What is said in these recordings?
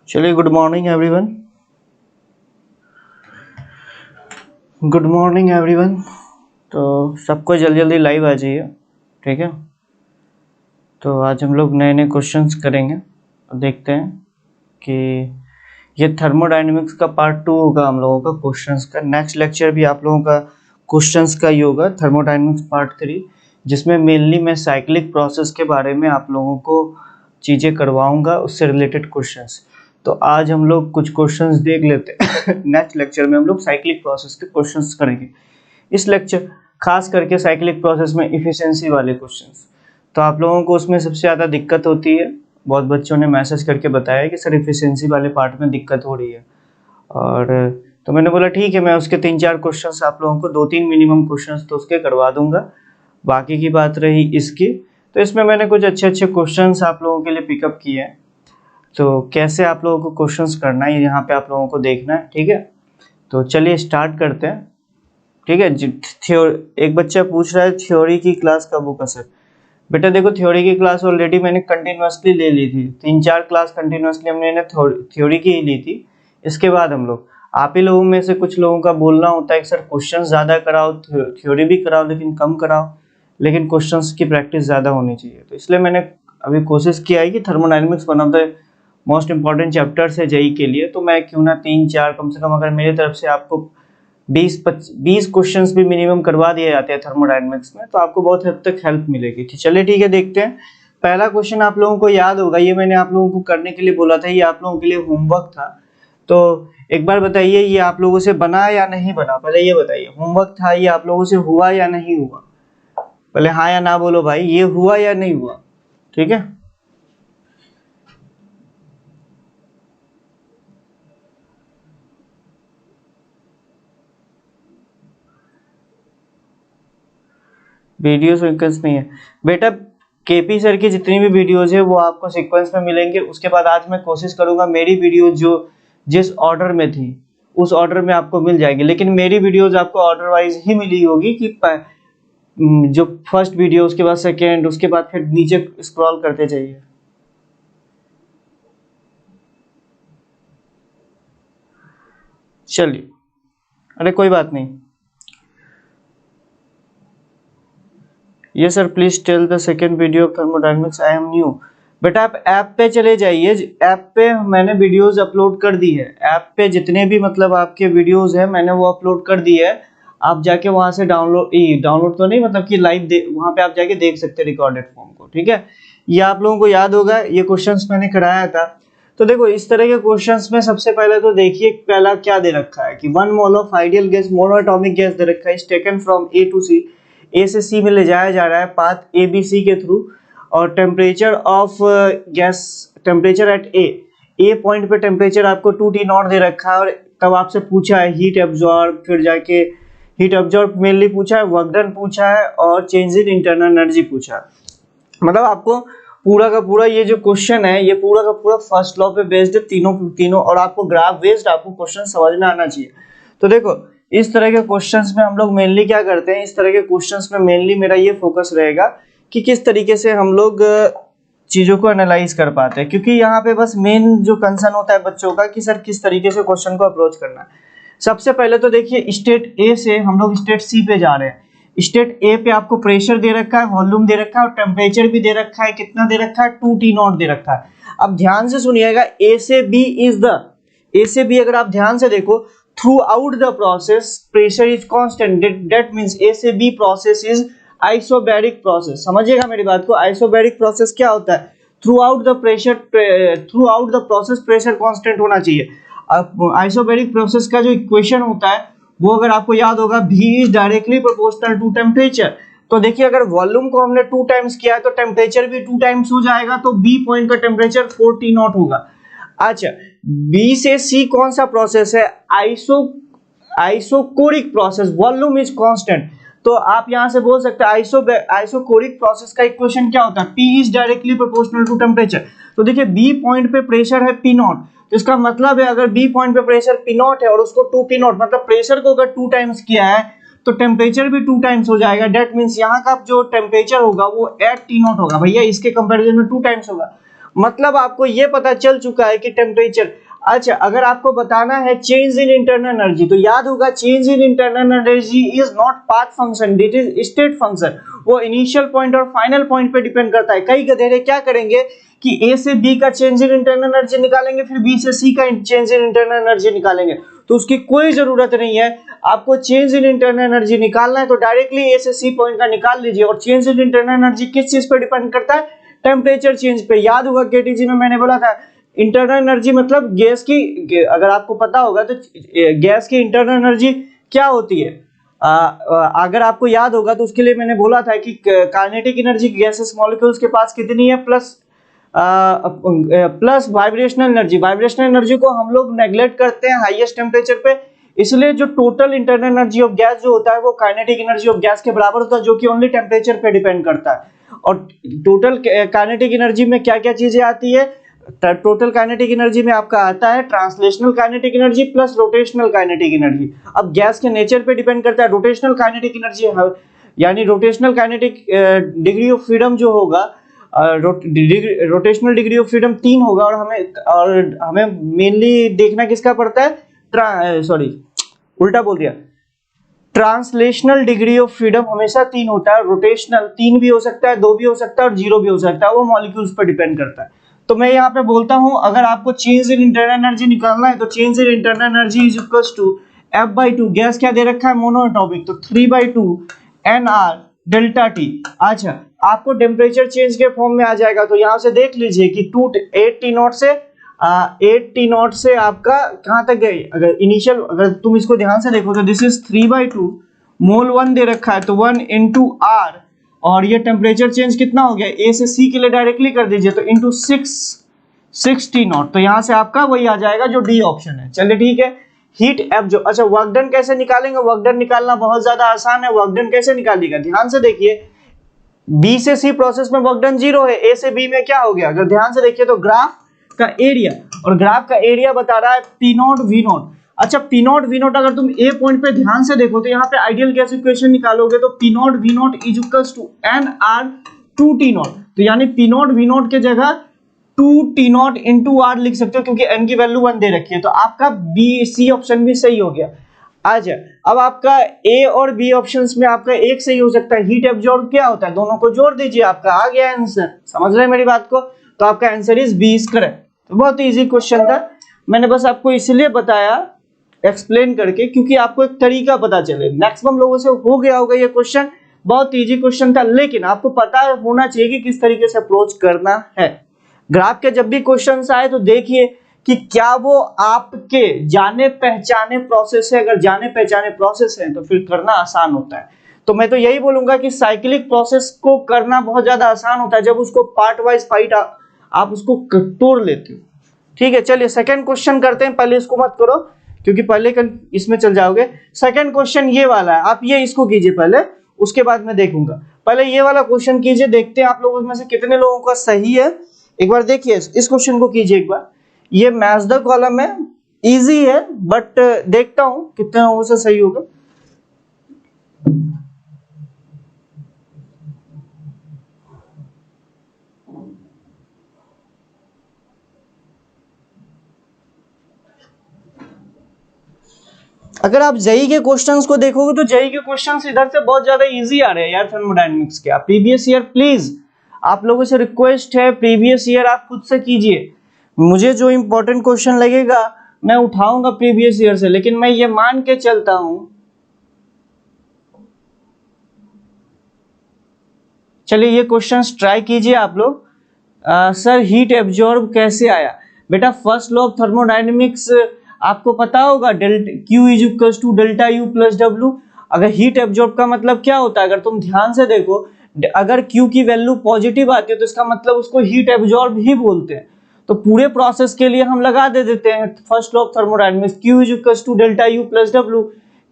चलिए, good morning everyone. Good morning everyone. तो सबको जल्दी जल्दी लाइव आ जाइए, ठीक है। तो आज हम लोग नए नए क्वेश्चंस करेंगे और देखते हैं कि ये थर्मोडायनेमिक्स का पार्ट 2 होगा हम लोगों का क्वेश्चंस का। नेक्स्ट लेक्चर भी आप लोगों का क्वेश्चंस का ही होगा, थर्मोडायनेमिक्स पार्ट 3, जिसमें मेनली मैं साइक्लिक प्रोसेस के बारे में आप लोगों को चीज़ें करवाऊंगा, उससे रिलेटेड क्वेश्चंस। तो आज हम लोग कुछ क्वेश्चंस देख लेते हैं। नेक्स्ट लेक्चर में हम लोग साइक्लिक प्रोसेस के क्वेश्चंस करेंगे। इस लेक्चर खास करके साइक्लिक प्रोसेस में इफिशिएंसी वाले क्वेश्चंस। तो आप लोगों को उसमें सबसे ज़्यादा दिक्कत होती है। बहुत बच्चों ने मैसेज करके बताया कि सर इफिशिएंसी वाले पार्ट में दिक्कत हो रही है, और तो मैंने बोला ठीक है, मैं उसके 3-4 क्वेश्चंस आप लोगों को 2-3 मिनिमम क्वेश्चंस तो उसके करवा दूंगा। बाकी की बात रही इसकी, तो इसमें मैंने कुछ अच्छे अच्छे क्वेश्चंस आप लोगों के लिए पिकअप किए हैं। तो कैसे आप लोगों को क्वेश्चंस करना है यहाँ पे आप लोगों को देखना है, ठीक है। तो चलिए स्टार्ट करते हैं, ठीक है। एक बच्चा पूछ रहा है थ्योरी की क्लास कब होगा सर। बेटा देखो, थ्योरी की क्लास ऑलरेडी मैंने कंटिन्यूसली ले ली थी, 3-4 क्लास कंटिन्यूसली हमने थ्योरी की ही ली थी। इसके बाद हम लोग आप ही लोगों में से कुछ लोगों का बोलना होता है कि सर क्वेश्चन ज़्यादा कराओ, थ्योरी भी कराओ लेकिन कम कराओ, लेकिन क्वेश्चंस की प्रैक्टिस ज़्यादा होनी चाहिए। तो इसलिए मैंने अभी कोशिश किया है कि thermodynamics one of the most important chapters है जेई के लिए, तो मैं क्यों ना 3-4 कम से कम, अगर मेरी तरफ से आपको 20 क्वेश्चंस भी मिनिमम करवा दिए जाते हैं थर्मोडायनेमिक्स में, तो आपको बहुत हद तक हेल्प मिलेगी। चलिए ठीक है, देखते हैं। पहला क्वेश्चन आप लोगों को याद होगा, ये मैंने आप लोगों को करने के लिए बोला था, ये आप लोगों के लिए होमवर्क था। तो एक बार बताइए, ये आप लोगों से बना या नहीं बना, पहले ये बताइए। होमवर्क था, ये आप लोगों से हुआ या नहीं हुआ? पहले हाँ या ना बोलो भाई, ये हुआ या नहीं हुआ, ठीक है। वीडियो सीक्वेंस नहीं है बेटा। केपी सर की जितनी भी वीडियोज है वो आपको सीक्वेंस में मिलेंगे। उसके बाद आज मैं कोशिश करूंगा मेरी वीडियो जो जिस ऑर्डर में थी उस ऑर्डर में आपको मिल जाएगी, लेकिन मेरी वीडियोज आपको ऑर्डर वाइज ही मिली होगी कि जो फर्स्ट वीडियो, उसके बाद सेकेंड, उसके बाद फिर नीचे स्क्रॉल करते जाइए। चलिए, अरे कोई बात नहीं। ये sir please tell the second video of thermodynamics, I am new. बेटा आप ऐप पे चले जाइए, ऐप पे मैंने वीडियोस अपलोड कर दी है। ऐप पे जितने भी मतलब आपके वीडियोस हैं मैंने वो अपलोड कर दी है। आप जाके वहां से डाउनलोड तो नहीं, मतलब कि लाइव वहां पे आप जाके देख सकते हैं रिकॉर्डेड फॉर्म को, ठीक है। ये आप लोगों को याद होगा, ये क्वेश्चंस मैंने कराया था। तो देखो इस तरह के क्वेश्चंस में सबसे पहले तो देखिए, पहला क्या दे रखा है कि 1 mole of ideal gas, monoatomic gas दे रखा है, is taken from A to C, A से सी में ले जाया जा रहा है पाथ ए बी सी के थ्रू, और temperature of gas, temperature at A point पे टेम्परेचर आपको 2T नॉट दे रखा है। और तब आपसे पूछा है हीट एब्जॉर्ब, फिर जाके हीट एब्जॉर्ब मेनली पूछा है, वर्क डन पूछा है, और चेंज इन इंटरनल एनर्जी पूछा है। मतलब आपको पूरा का पूरा ये जो क्वेश्चन है ये पूरा का पूरा फर्स्ट लॉ पे बेस्ड है, तीनों, और आपको ग्राफ बेस्ड आपको क्वेश्चन समझ में आना चाहिए। तो देखो इस तरह के क्वेश्चंस में हम लोग मेनली क्या करते हैं, इस तरह के क्वेश्चंस में मेनली मेरा ये फोकस रहेगा कि किस तरीके से हम लोग चीजों को एनालाइज कर पाते हैं, क्योंकि यहाँ पे बस मेन जो कंसर्न होता है बच्चों का कि सर किस तरीके से क्वेश्चन को अप्रोच करना है। सबसे पहले तो देखिए, स्टेट ए से हम लोग स्टेट सी पे जा रहे हैं। स्टेट ए पे आपको प्रेशर दे रखा है, वॉल्यूम दे रखा है, और टेम्परेचर भी दे रखा है। कितना दे रखा है? 2T नॉट दे रखा है। अब ध्यान से सुनिएगा, ए से बी अगर आप ध्यान से देखो, throughout the process pressure is constant, that means A से B process is isobaric process. समझिएगा मेरी बात को, आइसोबैरिक प्रोसेस क्या होता है? Throughout the process pressure constant होना चाहिए। अब आइसोबैरिक प्रोसेस का जो इक्वेशन होता है वो अगर आपको याद होगा, V is directly proportional to temperature. तो देखिए अगर वॉल्यूम को हमने 2 टाइम्स किया है तो टेम्परेचर भी 2 टाइम्स हो जाएगा, तो B पॉइंट का टेम्परेचर 4T नॉट होगा। अच्छा, B से C कौन सा प्रोसेस है? Isochoric process, volume is constant. तो आप यहां से बोल सकते हैं आइसोकोरिक प्रोसेस का इक्वेशन क्या होता है? P is directly proportional to temperature. तो देखिए B पॉइंट पे प्रेशर है P नॉट, तो इसका मतलब है अगर B पॉइंट पे प्रेशर P नॉट है और उसको 2T नॉट, मतलब प्रेशर को अगर 2 टाइम्स किया है तो टेम्परेचर भी 2 टाइम्स हो जाएगा। दैट मींस यहाँ का जो टेम्परेचर होगा वो 8T नॉट होगा। भैया इसके कंपैरिजन में 2 टाइम्स होगा, मतलब आपको ये पता चल चुका है कि टेम्परेचर। अच्छा, अगर आपको बताना है चेंज इन इंटरनल एनर्जी, तो याद होगा change in internal energy is not path function, it is state function. वो इनिशियल पॉइंट और फाइनल पॉइंट पे डिपेंड करता है। कई गधेरे क्या करेंगे कि ए से बी का चेंज इन इंटरनल एनर्जी निकालेंगे, फिर बी से सी का चेंज इन इंटरनल एनर्जी निकालेंगे, तो उसकी कोई जरूरत नहीं है। आपको चेंज इन इंटरनल एनर्जी निकालना है तो डायरेक्टली ए से सी पॉइंट का निकाल लीजिए। और चेंज इन इंटरनल एनर्जी किस चीज पर डिपेंड करता है? टेम्परेचर चेंज पे। याद होगा केटीजी में मैंने बोला था इंटरनल एनर्जी मतलब गैस की, अगर आपको पता होगा तो गैस की इंटरनल एनर्जी क्या होती है, अगर आपको याद होगा तो उसके लिए मैंने बोला था कि काइनेटिक एनर्जी गैसेस मॉलिक्यूल्स के पास कितनी है, plus vibrational energy. Vibrational energy को हम लोग नेग्लेक्ट करते हैं हाईएस्ट टेम्परेचर पे, इसलिए जो total internal energy of gas जो होता है वो काइनेटिक एनर्जी ऑफ गैस के बराबर होता है, जो कि ओनली टेम्परेचर पे डिपेंड करता है। और टोटल काइनेटिक एनर्जी में क्या क्या चीजें आती है? टोटल काइनेटिक एनर्जी में आपका आता है translational kinetic energy plus rotational kinetic energy. अब गैस के नेचर पे डिपेंड करता है। रोटेशनल काइनेटिक एनर्जी यानी rotational kinetic degree of freedom जो होगा, रोटेशनल डिग्री ऑफ फ्रीडम 3 होगा। और हमें मेनली देखना किसका पड़ता है, सॉरी उल्टा बोल दिया, ट्रांसलेशनल डिग्री ऑफ फ्रीडम हमेशा 3 होता है। रोटेशनल 3 भी हो सकता है, 2 भी हो सकता है और 0 भी हो सकता है, वो मॉलिक्यूल्स पर डिपेंड करता है। तो मैं यहाँ पे बोलता हूं अगर आपको चेंज इन इंटरनल एनर्जी निकालना है तो change in internal energy is equals to F/2। Gas क्या दे रखा है? मोनोएटॉमिक, तो 3/2 NR डेल्टा T। अच्छा, आपको टेम्परेचर चेंज के फॉर्म में आ जाएगा, तो यहाँ से देख लीजिए कि 8 T नॉट से आपका कहाँ तक गए। अगर इनिशियल, अगर तुम इसको ध्यान से देखो तो दिस इज 3/2, मोल 1 दे रखा है तो 1 into R, और ये टेम्परेचर चेंज कितना हो गया? ए से सी के लिए डायरेक्टली कर दीजिए तो इंटू 6 T नॉट, तो यहाँ से आपका वही आ जाएगा जो डी ऑप्शन है। चलिए ठीक है। हीट एब्जॉर्ब, अच्छा वर्क डन कैसे निकालेंगे? वर्क डन निकालना बहुत ज्यादा आसान है। वर्क डन कैसे निकालिएगा? ध्यान से देखिए, बी से सी प्रोसेस में वर्क डन 0 है, ए से बी में क्या हो गया? अगर ध्यान से देखिए तो ग्राफ का एरिया, और ग्राफ का एरिया बता रहा है P नॉट V नॉट। अच्छा, P नॉट V नॉट अगर तुम ए पॉइंट पे ध्यान से देखो तो यहाँ पे आइडियल गैस इक्वेशन निकालोगे तो P not V not is equals to NR 2T nought. तो यानी P नॉट V नॉट के जगह 2T नॉट इंटू R लिख सकते हो, क्योंकि N की वैल्यू 1 दे रखी है। तो आपका बी सी ऑप्शन भी सही हो गया। अच्छा, अब आपका ए और बी ऑप्शंस में आपका एक सही हो सकता है। हीट एब्जॉर्ब क्या होता है? दोनों को जोड़ दीजिए, आपका आ गया आंसर। समझ रहे हैं मेरी बात को? तो आपका answer is B is correct. तो बहुत इजी क्वेश्चन था, मैंने बस आपको इसलिए बताया एक्सप्लेन करके क्योंकि आपको एक तरीका पता चले। मैक्सिमम लोगों से हो गया होगा ये क्वेश्चन, बहुत इजी क्वेश्चन था, लेकिन आपको पता होना चाहिए कि किस तरीके से अप्रोच करना है। ग्राफ के जब भी क्वेश्चंस आए तो देखिए कि क्या वो आपके जाने पहचाने प्रोसेस है। अगर जाने पहचाने प्रोसेस है तो फिर करना आसान होता है। तो मैं तो यही बोलूंगा कि साइक्लिक प्रोसेस को करना बहुत ज्यादा आसान होता है जब उसको पार्ट वाइज फाइट आप उसको तोड़ लेते हो। ठीक है, चलिए सेकंड क्वेश्चन करते हैं। पहले इसको मत करो क्योंकि पहले इसमें चल जाओगे। सेकंड क्वेश्चन ये वाला है, आप ये इसको कीजिए पहले, उसके बाद मैं देखूंगा। पहले ये वाला क्वेश्चन कीजिए, देखते हैं आप लोगों में से कितने लोगों का सही है। एक बार देखिए इस क्वेश्चन को कीजिए एक बार। ये मैच द कॉलम है, इजी है, बट देखता हूं कितने लोगों से सही होगा। अगर आप जेई के क्वेश्चंस को देखोगे तो जेई के क्वेश्चंस इधर से बहुत ज्यादा इजी आ रहे हैं यार थर्मोडायनेमिक्स के। आप प्रीवियस ईयर प्लीज, आप लोगों से रिक्वेस्ट है प्रीवियस ईयर आप खुद से कीजिए। मुझे जो इंपॉर्टेंट क्वेश्चन लगेगा मैं उठाऊंगा प्रीवियस ईयर से, लेकिन मैं ये मान के चलता हूं। चलिए ये क्वेश्चंस ट्राई कीजिए आप लोग। सर हीट एब्जॉर्ब कैसे आया? बेटा फर्स्ट लॉ ऑफ थर्मोडायनेमिक्स आपको पता होगा, Q is equals to delta U plus W। अगर हीट एब्जॉर्ब का मतलब क्या होता है, अगर तुम ध्यान से देखो, अगर Q की वैल्यू पॉजिटिव आती है तो इसका मतलब उसको हीट एब्जॉर्ब ही बोलते हैं। तो पूरे प्रोसेस के लिए हम लगा दे देते हैं first law of thermodynamics, Q is equals to delta U plus W।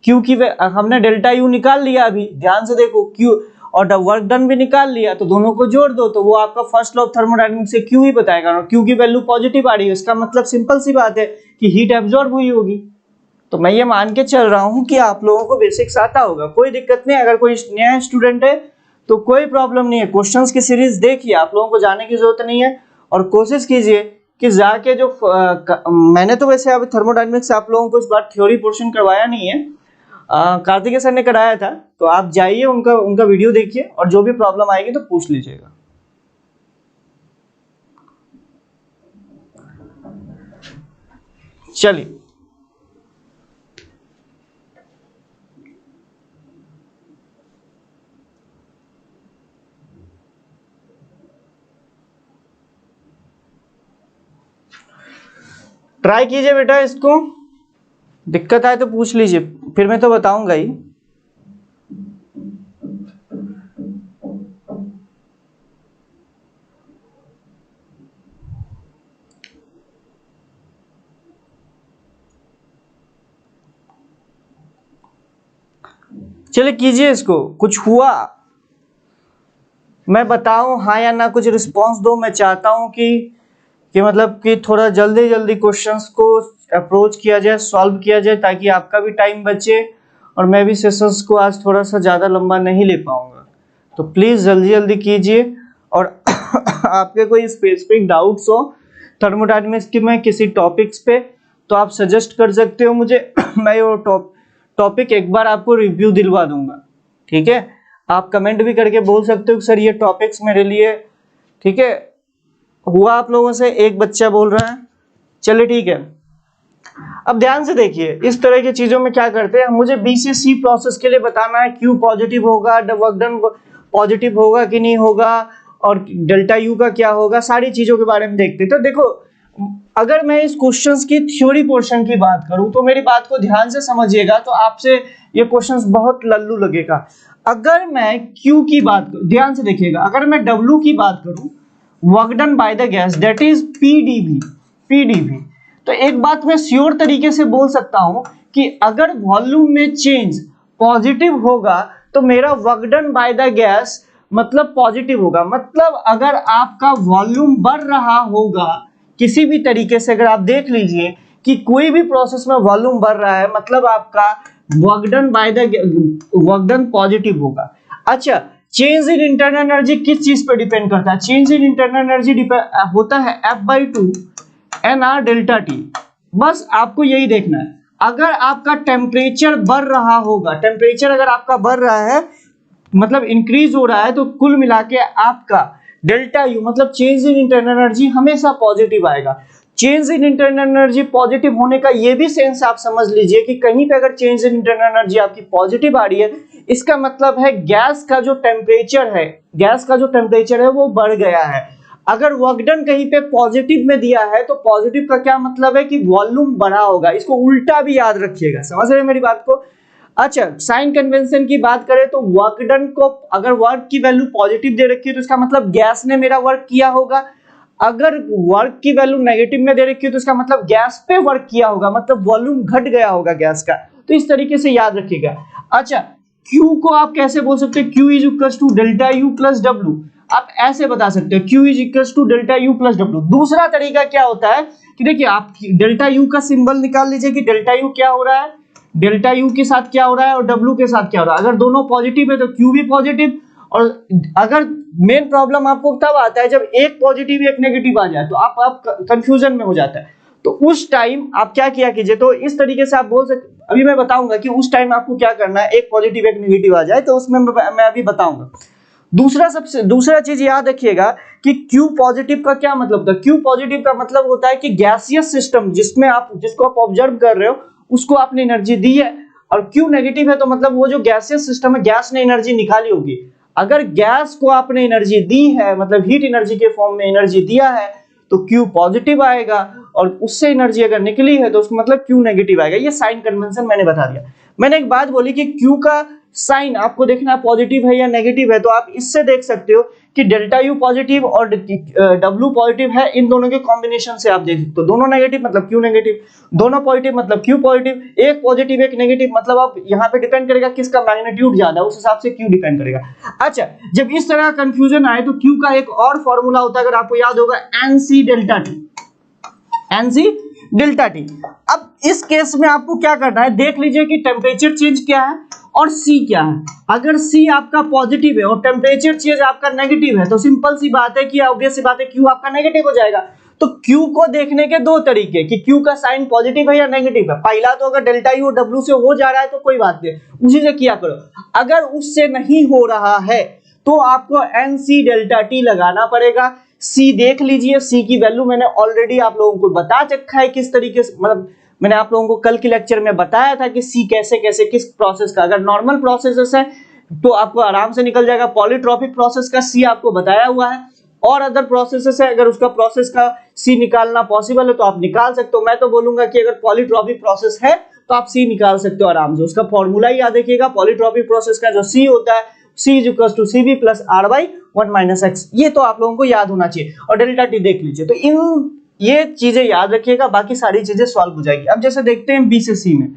Q की हमने डेल्टा U निकाल लिया अभी, ध्यान से देखो, Q और वर्क डन भी निकाल लिया, तो दोनों को जोड़ दो तो वो आपका फर्स्ट लॉ ऑफ थर्मोडायनेमिक्स से Q ही बताएगा। और Q की वैल्यू पॉजिटिव आ रही है, इसका मतलब सिंपल सी बात है कि हीट एब्जॉर्ब हुई होगी। तो मैं ये मान के चल रहा हूं कि आप लोगों को बेसिक्स आता होगा, कोई दिक्कत नहीं। अगर कोई नया स्टूडेंट है तो कोई प्रॉब्लम नहीं है, क्वेश्चंस की सीरीज देखिए, आप लोगों को जाने की जरूरत नहीं है। और कोशिश कीजिए कि जाके जो मैंने तो वैसे अभी थर्मोडायनेमिक्स आप लोगों को इस बार थ्योरी पोर्शन करवाया नहीं है, कार्तिकेय सर ने कराया था, तो आप जाइए उनका वीडियो देखिए और जो भी प्रॉब्लम आएगी तो पूछ लीजिएगा। चलिए ट्राई कीजिए बेटा, इसको दिक्कत आए तो पूछ लीजिए, फिर मैं तो बताऊंगा ही। चलिए कीजिए इसको, कुछ हुआ मैं बताऊं हाँ या ना, कुछ रिस्पांस दो। मैं चाहता हूं कि मतलब कि थोड़ा जल्दी जल्दी क्वेश्चंस को अप्रोच किया जाए, सॉल्व किया जाए, ताकि आपका भी टाइम बचे और मैं भी सेशंस को आज थोड़ा सा ज़्यादा लंबा नहीं ले पाऊंगा। तो प्लीज़ जल्दी जल्दी कीजिए। और आपके कोई स्पेसिफिक डाउट्स हो थर्मोडायनेमिक्स के में किसी टॉपिक्स पे, तो आप सजेस्ट कर सकते हो मुझे। मैं वो टॉपिक एक बार आपको रिव्यू दिलवा दूंगा, ठीक है। आप कमेंट भी करके बोल सकते हो सर ये टॉपिक्स मेरे लिए, ठीक है। हुआ आप लोगों से, एक बच्चा बोल रहा है, चलिए ठीक है। अब ध्यान से देखिए, इस तरह की चीजों में क्या करते हैं, मुझे बी से सी प्रोसेस के लिए बताना है, क्यू पॉजिटिव होगा, वर्क डन पॉजिटिव होगा कि नहीं होगा, और डेल्टा यू का क्या होगा, सारी चीजों के बारे में देखते हैं। तो देखो, अगर मैं इस क्वेश्चंस की थ्योरी पोर्शन की बात करूं तो मेरी बात को ध्यान से समझिएगा, तो आपसे ये क्वेश्चंस बहुत लल्लू लगेगा। अगर मैं क्यू की बात, ध्यान से देखिएगा, अगर मैं डब्ल्यू की बात करूं, work done by the gas, that is PDV. तो एक बात मैं श्योर तरीके से बोल सकता हूं कि अगर वॉल्यूम में चेंज पॉजिटिव होगा तो मेरा work done by the gas मतलब पॉजिटिव होगा। मतलब अगर आपका वॉल्यूम बढ़ रहा होगा किसी भी तरीके से, अगर आप देख लीजिए कि कोई भी प्रोसेस में वॉल्यूम बढ़ रहा है, मतलब आपका वर्क डन पॉजिटिव होगा। अच्छा, चेंज इन इंटरनल एनर्जी किस चीज पे डिपेंड करता है? चेंज इन इंटरनल एनर्जी होता है F/2 nR डेल्टा टी। बस आपको यही देखना है। अगर आपका टेम्परेचर बढ़ रहा होगा, टेम्परेचर अगर आपका बढ़ रहा है मतलब इंक्रीज हो रहा है, तो कुल मिला के आपका डेल्टा यू मतलब चेंज इन इंटरनल एनर्जी हमेशा पॉजिटिव आएगा। Change in internal energy positive होने का ये भी सेंस आप समझ लीजिए कि कहीं पे अगर चेंज इन इंटरनल एनर्जी आपकी पॉजिटिव आ रही है, इसका मतलब है गैस का जो टेम्परेचर है वो बढ़ गया है। अगर वर्क डन कहीं पे पॉजिटिव में दिया है तो पॉजिटिव का क्या मतलब है कि वॉल्यूम बढ़ा होगा। इसको उल्टा भी याद रखिएगा, समझ रहे हैं मेरी बात को? अच्छा, साइन कन्वेंशन की बात करें तो वर्क डन को अगर वर्क की वैल्यू पॉजिटिव दे रखी है तो इसका मतलब गैस ने मेरा वर्क किया होगा। अगर वर्क की वैल्यू नेगेटिव में दे रखी है तो इसका मतलब गैस पे वर्क किया होगा, मतलब वॉल्यूम घट गया होगा गैस का। तो इस तरीके से याद रखिएगा। अच्छा, Q को आप कैसे बोल सकते हैं? Q is equals to delta U plus W. आप ऐसे बता सकते हैं Q is equals to delta U plus W. दूसरा तरीका क्या होता है कि देखिए, आप डेल्टा यू का सिंबल निकाल लीजिए कि डेल्टा यू क्या हो रहा है, डेल्टा यू के साथ क्या हो रहा है और डब्ल्यू के साथ क्या हो रहा है। अगर दोनों पॉजिटिव है तो Q भी पॉजिटिव, और अगर मेन प्रॉब्लम आपको तब आता है जब एक पॉजिटिव एक नेगेटिव आ जाए, तो आप कंफ्यूजन में हो जाता है। तो उस टाइम आप क्या किया कीजिए, तो इस तरीके से आप बोल सकते, अभी मैं बताऊंगा कि उस टाइम आपको क्या करना है, एक पॉजिटिव एक नेगेटिव आ जाए तो उसमें मैं अभी बताऊंगा। दूसरा चीज याद रखिएगा कि Q पॉजिटिव का क्या मतलब होता है। Q पॉजिटिव का मतलब होता है कि गैसियस सिस्टम जिसको आप ऑब्जर्व कर रहे हो उसको आपने एनर्जी दी है, और Q नेगेटिव है तो मतलब वो जो गैसियस सिस्टम है, गैस ने एनर्जी निकाली होगी। अगर गैस को आपने एनर्जी दी है, मतलब हीट एनर्जी के फॉर्म में एनर्जी दिया है, तो Q पॉजिटिव आएगा, और उससे एनर्जी अगर निकली है तो उसका मतलब Q नेगेटिव आएगा। ये साइन कन्वेंशन मैंने बता दिया। मैंने एक बात बोली कि Q का साइन आपको देखना है पॉजिटिव है या नेगेटिव है, तो आप इससे देख सकते हो कि डेल्टा यू पॉजिटिव और डब्ल्यू पॉजिटिव है, इन दोनों के कॉम्बिनेशन से आप देख सकते हो। दोनों नेगेटिव मतलब Q नेगेटिव, दोनों पॉजिटिव मतलब Q पॉजिटिव, एक पॉजिटिव एक नेगेटिव मतलब आप यहाँ पे डिपेंड करेगा किसका मैग्नीट्यूड ज्यादा है, उस हिसाब से Q डिपेंड करेगा। अच्छा, जब इस तरह का कंफ्यूजन आए तो Q का एक और फॉर्मूला होता है, अगर आपको याद होगा, NC delta T, NC delta T. अब इस केस में आपको क्या करना है, देख लीजिए कि टेम्परेचर चेंज क्या है और सी क्या है। अगर सी आपका पॉजिटिव है और टेम्परेचर चेंज आपका नेगेटिव है तो सिंपल सी बात है कि ऑब्वियस सी बात है क्यू आपका नेगेटिव हो जाएगा। तो क्यू को देखने के दो तरीके कि क्यू का साइन पॉजिटिव है या नेगेटिव है। पहला तो अगर डेल्टा यू डब्ल्यू से हो जा रहा है तो कोई बात नहीं, उसी से किया करो। अगर उससे नहीं हो रहा है तो आपको एन सी डेल्टा टी लगाना पड़ेगा। सी देख लीजिए, सी की वैल्यू मैंने ऑलरेडी आप लोगों को बता रखा है किस तरीके से, मतलब मैंने आप लोगों को कल के लेक्चर में बताया था कि सी कैसे कैसे किस प्रोसेस का, अगर नॉर्मल प्रोसेस है तो आपको आराम से निकल जाएगा। पॉलीट्रॉपिक प्रोसेस का सी आपको बताया हुआ है, और अदर प्रोसेसेस है अगर उसका प्रोसेस का सी निकालना पॉसिबल है तो आप निकाल सकते हो। मैं तो बोलूंगा कि अगर पॉलीट्रॉपिक प्रोसेस है तो आप सी निकाल सकते हो आराम से। उसका फॉर्मूला ही याद रखिएगा, पॉलीट्रॉपिक प्रोसेस का जो सी होता है C is equal to C B plus R by 1 minus X, ये तो आप लोगों को याद होना चाहिए। और डेल्टा टी देख लीजिए। तो इन ये चीजें याद रखिएगा, बाकी सारी चीजें सॉल्व हो जाएगी। अब जैसे देखते हैं बी से सी में,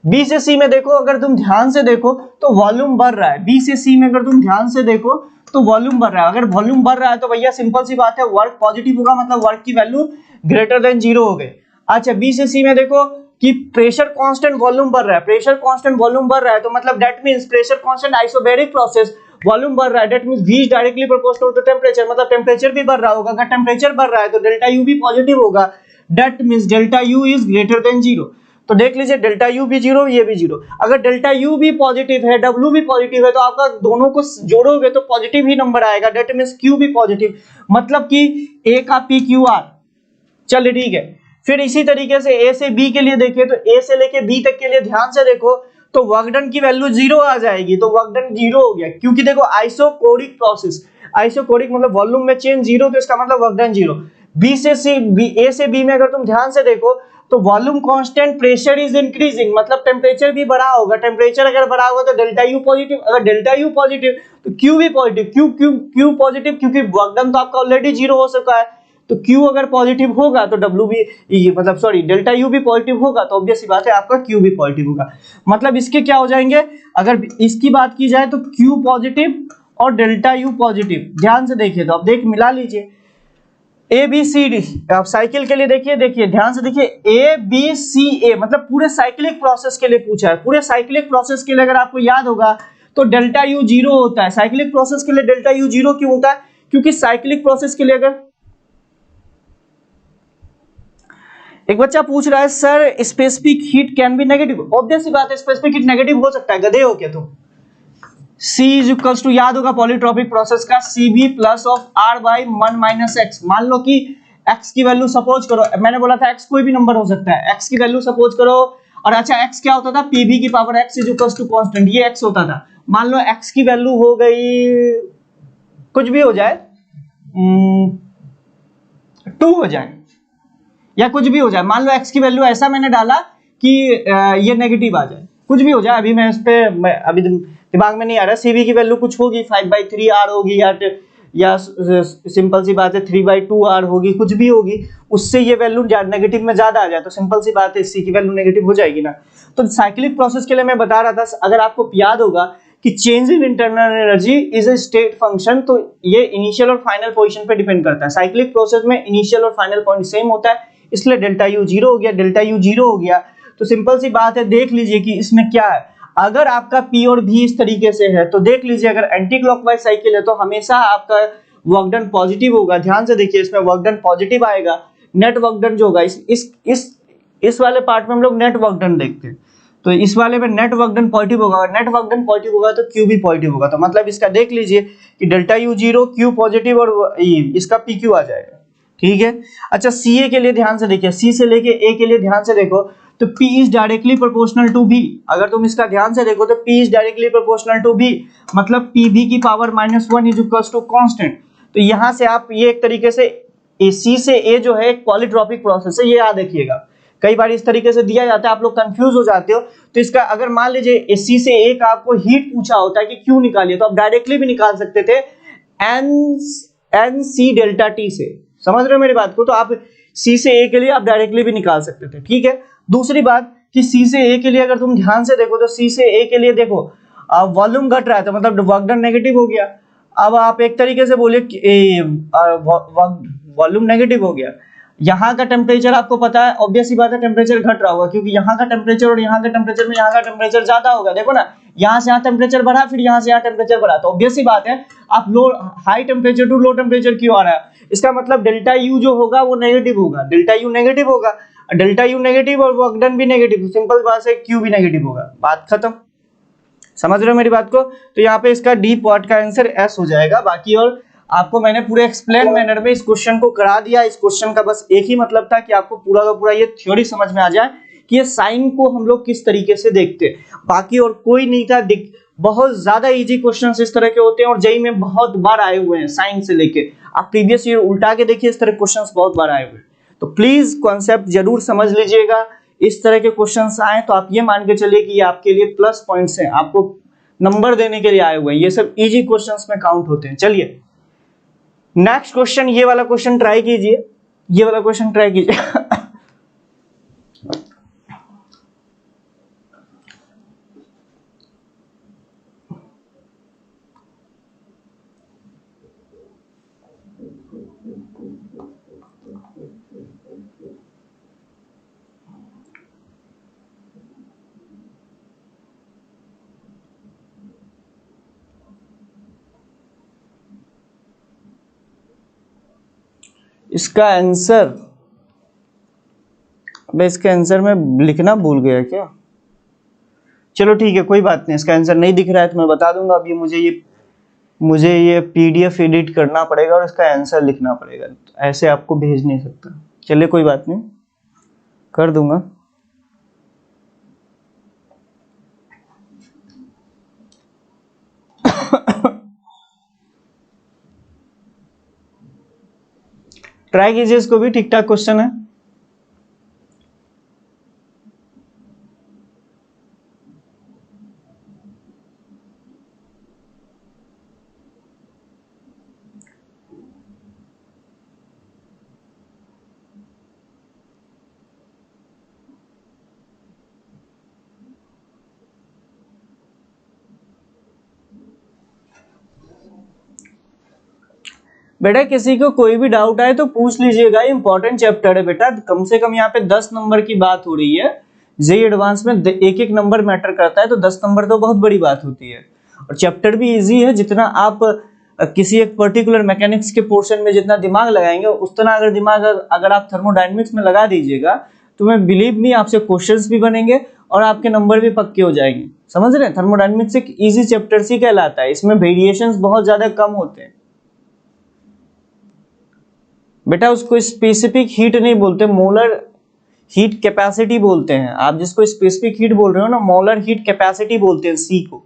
बी से सी में देखो, अगर तुम ध्यान से देखो तो वॉल्यूम बढ़ रहा है। बी से सी में अगर तुम ध्यान से देखो तो वॉल्यूम बढ़ रहा है। अगर वॉल्यूम बढ़ रहा है तो भैया सिंपल सी बात है वर्क पॉजिटिव होगा, मतलब वर्क की वैल्यू ग्रेटर देन 0 हो गई। अच्छा, बी से सी में देखो कि प्रेशर कांस्टेंट वॉल्यूम बढ़ रहा है, प्रेशर कांस्टेंट वॉल्यूम बढ़ रहा है तो मतलब that means pressure constant isobaric process volume बढ़ रहा है, that means V is directly proportional to temperature, मतलब टेंपरेचर भी बढ़ रहा होगा। अगर टेंपरेचर बढ़ रहा है तो डेल्टा U भी पॉजिटिव होगा, that means delta U is greater than 0। तो देख लीजिए डेल्टा U भी 0, ये भी 0। अगर डेल्टा U भी पॉजिटिव है, W भी पॉजिटिव है तो आपका दोनों को जोड़ोगे तो पॉजिटिव ही नंबर आएगा, दैट मींस Q भी पॉजिटिव, मतलब कि A का PQR। चलिए ठीक है। फिर इसी तरीके से ए से बी के लिए देखिए, तो ए से लेके बी तक के लिए ध्यान से देखो तो वर्क डन की वैल्यू 0 आ जाएगी। तो वर्क डन 0 हो गया, क्योंकि देखो आइसोकोरिक प्रोसेस, आइसोकोरिक मतलब वॉल्यूम में चेंज 0, तो इसका मतलब वर्क डन 0। बी से सी, ए से बी में अगर तुम ध्यान से देखो तो volume constant, pressure is increasing, मतलब टेम्परेचर भी बढ़ा होगा। टेम्परेचर अगर बढ़ा होगा तो डेल्टा यू पॉजिटिव, अगर डेल्टा यू पॉजिटिव तो क्यू भी पॉजिटिव। क्यू पॉजिटिव क्योंकि वर्क डन तो आपका ऑलरेडी 0 हो चुका है। तो Q अगर पॉजिटिव होगा तो W भी, मतलब सॉरी डेल्टा U भी पॉजिटिव होगा तो ऑब्वियस सी बात है आपका Q भी पॉजिटिव होगा। मतलब इसके क्या हो जाएंगे, अगर इसकी बात की जाए तो Q पॉजिटिव और डेल्टा U पॉजिटिव। ध्यान से देखिए तो आप देख मिला लीजिए A B C D। आप साइकिल के लिए देखिए ध्यान से देखिए A B C A, मतलब पूरे साइक्लिक प्रोसेस के लिए पूछा है। पूरे साइक्लिक प्रोसेस के लिए अगर आपको याद होगा तो डेल्टा U 0 होता है। साइक्लिक प्रोसेस के लिए डेल्टा U 0 क्यों होता है, क्योंकि साइक्लिक प्रोसेस के लिए अगर एक बच्चा पूछ रहा है sir specific heat can be negative, obvious सी बात है स्पेसिफिक हीट नेगेटिव हो सकता है, गधे हो क्या तुम। C इज इक्वल्स टू, याद होगा पॉलीट्रॉपिक प्रोसेस का, CB plus of R by 1 minus x. मान लो कि x की वैल्यू सपोज करो, मैंने बोला था x कोई भी नंबर हो सकता है, x की वैल्यू सपोज करो, और अच्छा x क्या होता था, PB की power x is equals to constant, ये x होता था। मान लो x की वैल्यू हो गई कुछ भी हो जाए 2 हो जाए या कुछ भी हो जाए, मान लो x की वैल्यू ऐसा मैंने डाला कि ये नेगेटिव आ जाए, कुछ भी हो जाए, अभी मैं इस पे अभी दिमाग में नहीं आ रहा। CB की वैल्यू कुछ होगी 5/3R होगी या सिंपल सी बात है 3/2R होगी, कुछ भी होगी, उससे ये वैल्यू नेगेटिव में ज्यादा आ जाए तो सिंपल सी बात है C की वैल्यू नेगेटिव हो जाएगी ना। तो साइक्लिक प्रोसेस के लिए मैं बता रहा था, अगर आपको याद होगा कि change in internal energy is a state function, तो ये इनिशियल और फाइनल पोजीशन पे डिपेंड करता है। साइक्लिक प्रोसेस में इनिशियल और फाइनल पॉइंट सेम होता है, इसलिए डेल्टा U 0 हो गया, डेल्टा U 0 हो गया। तो सिंपल सी बात है, देख लीजिए कि इसमें क्या है। अगर आपका P और V इस तरीके से है तो देख लीजिए, अगर एंटी क्लॉकवाइज साइकिल है तो हमेशा आपका वर्क डन पॉजिटिव होगा। ध्यान से देखिए इसमें वर्क डन पॉजिटिव आएगा। नेट वर्क डन जो होगा इस वाले पार्ट में हम लोग नेट वर्क डन देखते हैं, तो इस वाले में नेट वर्क डन पॉजिटिव होगा। नेट वर्क डन पॉजिटिव होगा तो Q भी पॉजिटिव होगा। तो मतलब इसका देख लीजिए कि डेल्टा U 0, Q पॉजिटिव और इसका PQ आ जाएगा। ठीक है। अच्छा, CA के लिए ध्यान से देखिए, C से लेके A के लिए ध्यान से देखो तो P is directly proportional to B। अगर तुम इसका ध्यान से देखो तो P is directly proportional to B, मतलब PB की power -1 is equals to constant. तो यहां से आप ये एक तरीके से C से A जो है एक पॉलीट्रॉपिक प्रोसेस है, ये याद रखिएगा। कई बार इस तरीके से दिया जाता है, आप लोग कंफ्यूज हो जाते हो। तो इसका अगर मान लीजिए C से A का आपको हीट पूछा होता है कि क्यों निकालिए, तो आप डायरेक्टली भी निकाल सकते थे NC डेल्टा T से। समझ रहे हो मेरी बात को? तो आप C से A के लिए आप डायरेक्टली भी निकाल सकते थे। ठीक है। दूसरी बात कि C से A के लिए अगर तुम ध्यान से देखो तो C से A के लिए देखो वॉल्यूम घट रहा है तो मतलब वर्क डन नेगेटिव हो गया। अब आप एक तरीके से बोलिए वॉल्यूम नेगेटिव हो गया। यहाँ का टेम्परेचर आपको पता है, ऑब्वियस सी बात है टेम्परेचर घट रहा होगा, क्योंकि यहाँ का टेम्परेचर और यहाँ के टेम्परेचर में यहाँ का टेम्परेचर ज्यादा होगा। देखो ना, यहाँ से यहाँ टेम्परेचर बढ़ा, फिर यहाँ से यहाँ टेम्परेचर बढ़ा, तो ऑब्वियस सी बात है आप low high temperature to low temperature क्यों आ रहा है, इसका मतलब डेल्टा यू जो होगा वो नेगेटिव होगा, डेल्टा यू नेगेटिव होगा, डेल्टा यू नेगेटिव और वर्क डन भी नेगेटिव, सिंपल बात है क्यू भी नेगेटिव होगा, बात खत्म। समझ रहे हो मेरी बात को? तो यहाँ पे इसका डी पार्ट का आंसर एस हो जाएगा। बाकी और आपको मैंने पूरे एक्सप्लेन मैनर में इस क्वेश्चन को करा दिया। इस क्वेश्चन का बस एक ही मतलब था कि आपको पूरा का पूरा ये थ्योरी समझ में आ जाए कि ये साइन को हम लोग किस तरीके से देखते हैं, बाकी और कोई नहीं था। बहुत ज्यादा इजी क्वेश्चंस इस तरह के होते हैं और जेईई में बहुत बार आए हुए हैं साइन से लेके, आप प्रीवियस ईयर उल्टा के देखिए, इस तरह क्वेश्चंस बहुत बार आए हुए हैं। तो प्लीज कॉन्सेप्ट जरूर समझ लीजिएगा। इस तरह के क्वेश्चंस आए तो आप ये मान के चलिए कि ये आपके लिए प्लस पॉइंट्स हैं, आपको नंबर देने के लिए आए हुए हैं, ये सब इजी क्वेश्चंस में काउंट होते हैं। चलिए नेक्स्ट क्वेश्चन, ये वाला क्वेश्चन ट्राई कीजिए, ये वाला क्वेश्चन ट्राई कीजिए। इसका आंसर, मैं इसका आंसर में लिखना भूल गया क्या? चलो ठीक है, कोई बात नहीं, इसका आंसर नहीं दिख रहा है तो मैं बता दूंगा। अभी मुझे ये पीडीएफ एडिट करना पड़ेगा और इसका आंसर लिखना पड़ेगा, ऐसे आपको भेज नहीं सकता। चलिए कोई बात नहीं, कर दूंगा। ट्राई कीजिए इसको भी, ठीक ठाक क्वेश्चन है। बेटा किसी को कोई भी डाउट आए तो पूछ लीजिएगा, इंपॉर्टेंट चैप्टर है बेटा, कम से कम यहाँ पे 10 नंबर की बात हो रही है। जेईई एडवांस में एक एक नंबर मैटर करता है, तो 10 नंबर तो बहुत बड़ी बात होती है। और चैप्टर भी इजी है, जितना आप किसी एक पर्टिकुलर मैकेनिक्स के पोर्शन में जितना दिमाग लगाएंगे, उतना अगर दिमाग अगर आप थर्मोडायनेमिक्स में लगा दीजिएगा तो मैं बिलीव मी आपसे क्वेश्चंस भी बनेंगे और आपके नंबर भी पक्के हो जाएंगे। समझ रहे हैं? थर्मोडायनेमिक्स एक इजी चैप्टर ही कहलाता है, इसमें वेरिएशंस बहुत ज्यादा कम होते हैं बेटा। उसको स्पेसिफिक हीट नहीं बोलते, मोलर हीट कैपेसिटी बोलते हैं। आप जिसको स्पेसिफिक हीट बोल रहे हो ना, मोलर हीट कैपेसिटी बोलते हैं सी को।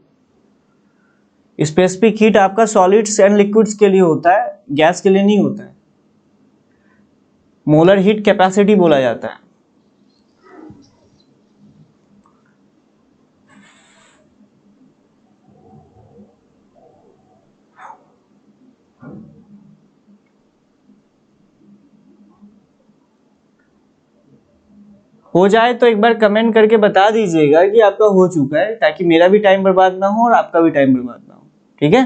स्पेसिफिक हीट आपका सॉलिड्स एंड लिक्विड्स के लिए होता है, गैस के लिए नहीं होता है। मोलर हीट कैपेसिटी बोला जाता है। हो जाए तो एक बार कमेंट करके बता दीजिएगा कि आपका हो चुका है, ताकि मेरा भी टाइम बर्बाद ना हो और आपका भी टाइम बर्बाद ना हो। ठीक है,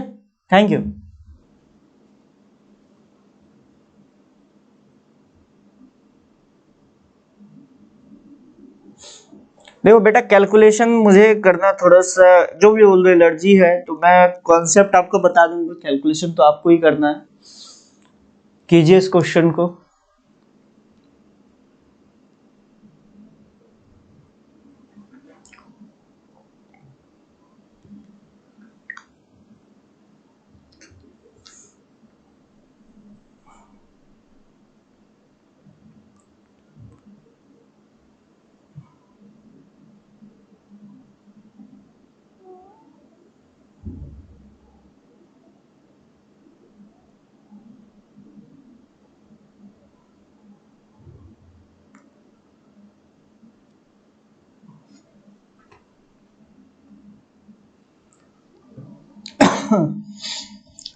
थैंक यू। देखो बेटा, कैलकुलेशन मुझे करना थोड़ा सा, जो भी बोल दो एलर्जी है, तो मैं कॉन्सेप्ट आपको बता दूंगा, कैलकुलेशन तो आपको ही करना है। कीजिए इस क्वेश्चन को।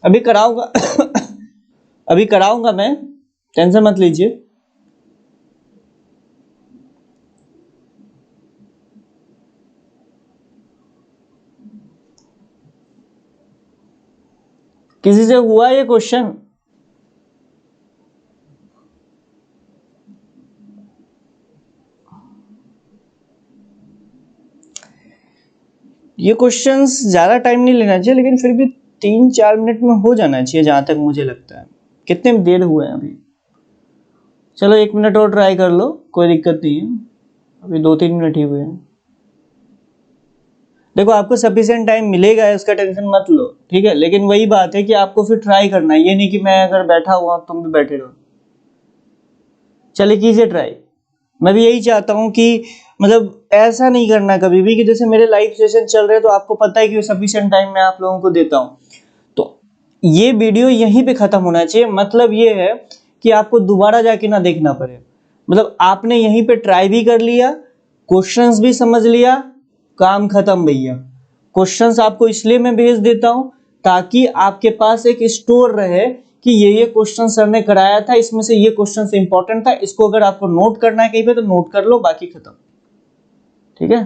अभी कराऊंगा। अभी कराऊंगा मैं, टेंशन मत लीजिए। किसी से हुआ ये क्वेश्चन? ये क्वेश्चंस ज़्यादा टाइम नहीं लेना चाहिए, लेकिन फिर भी 3-4 मिनट में हो जाना चाहिए जहाँ तक मुझे लगता है। कितने देर हुए हैं अभी? चलो 1 मिनट और ट्राई कर लो, कोई दिक्कत नहीं है, अभी 2-3 मिनट ही हुए हैं। देखो आपको सफिशिएंट टाइम मिलेगा, इसका टेंशन मत लो, ठीक है, लेकिन वही बात है कि आपको फिर ट्राई करना है, ये नहीं कि मैं अगर बैठा हुआ तुम भी बैठे रहो। चलिए कीजिए ट्राई। मैं भी यही चाहता हूँ कि मतलब ऐसा नहीं करना कभी भी कि जैसे मेरे लाइव सेशन चल रहे हैं तो आपको पता है कि सफिशिएंट टाइम मैं आप लोगों को देता हूँ, तो ये वीडियो यहीं पे खत्म होना चाहिए। मतलब ये है कि आपको दोबारा जाके ना देखना पड़े, मतलब आपने यहीं पे ट्राई भी कर लिया, क्वेश्चंस भी समझ लिया, काम खत्म भैया। क्वेश्चंस आपको इसलिए मैं भेज देता हूं ताकि आपके पास एक स्टोर रहे कि ये क्वेश्चन सर ने कराया था, इसमें से ये क्वेश्चन इंपॉर्टेंट था, इसको अगर आपको नोट करना है कहीं पे तो नोट कर लो, बाकी खत्म, ठीक है।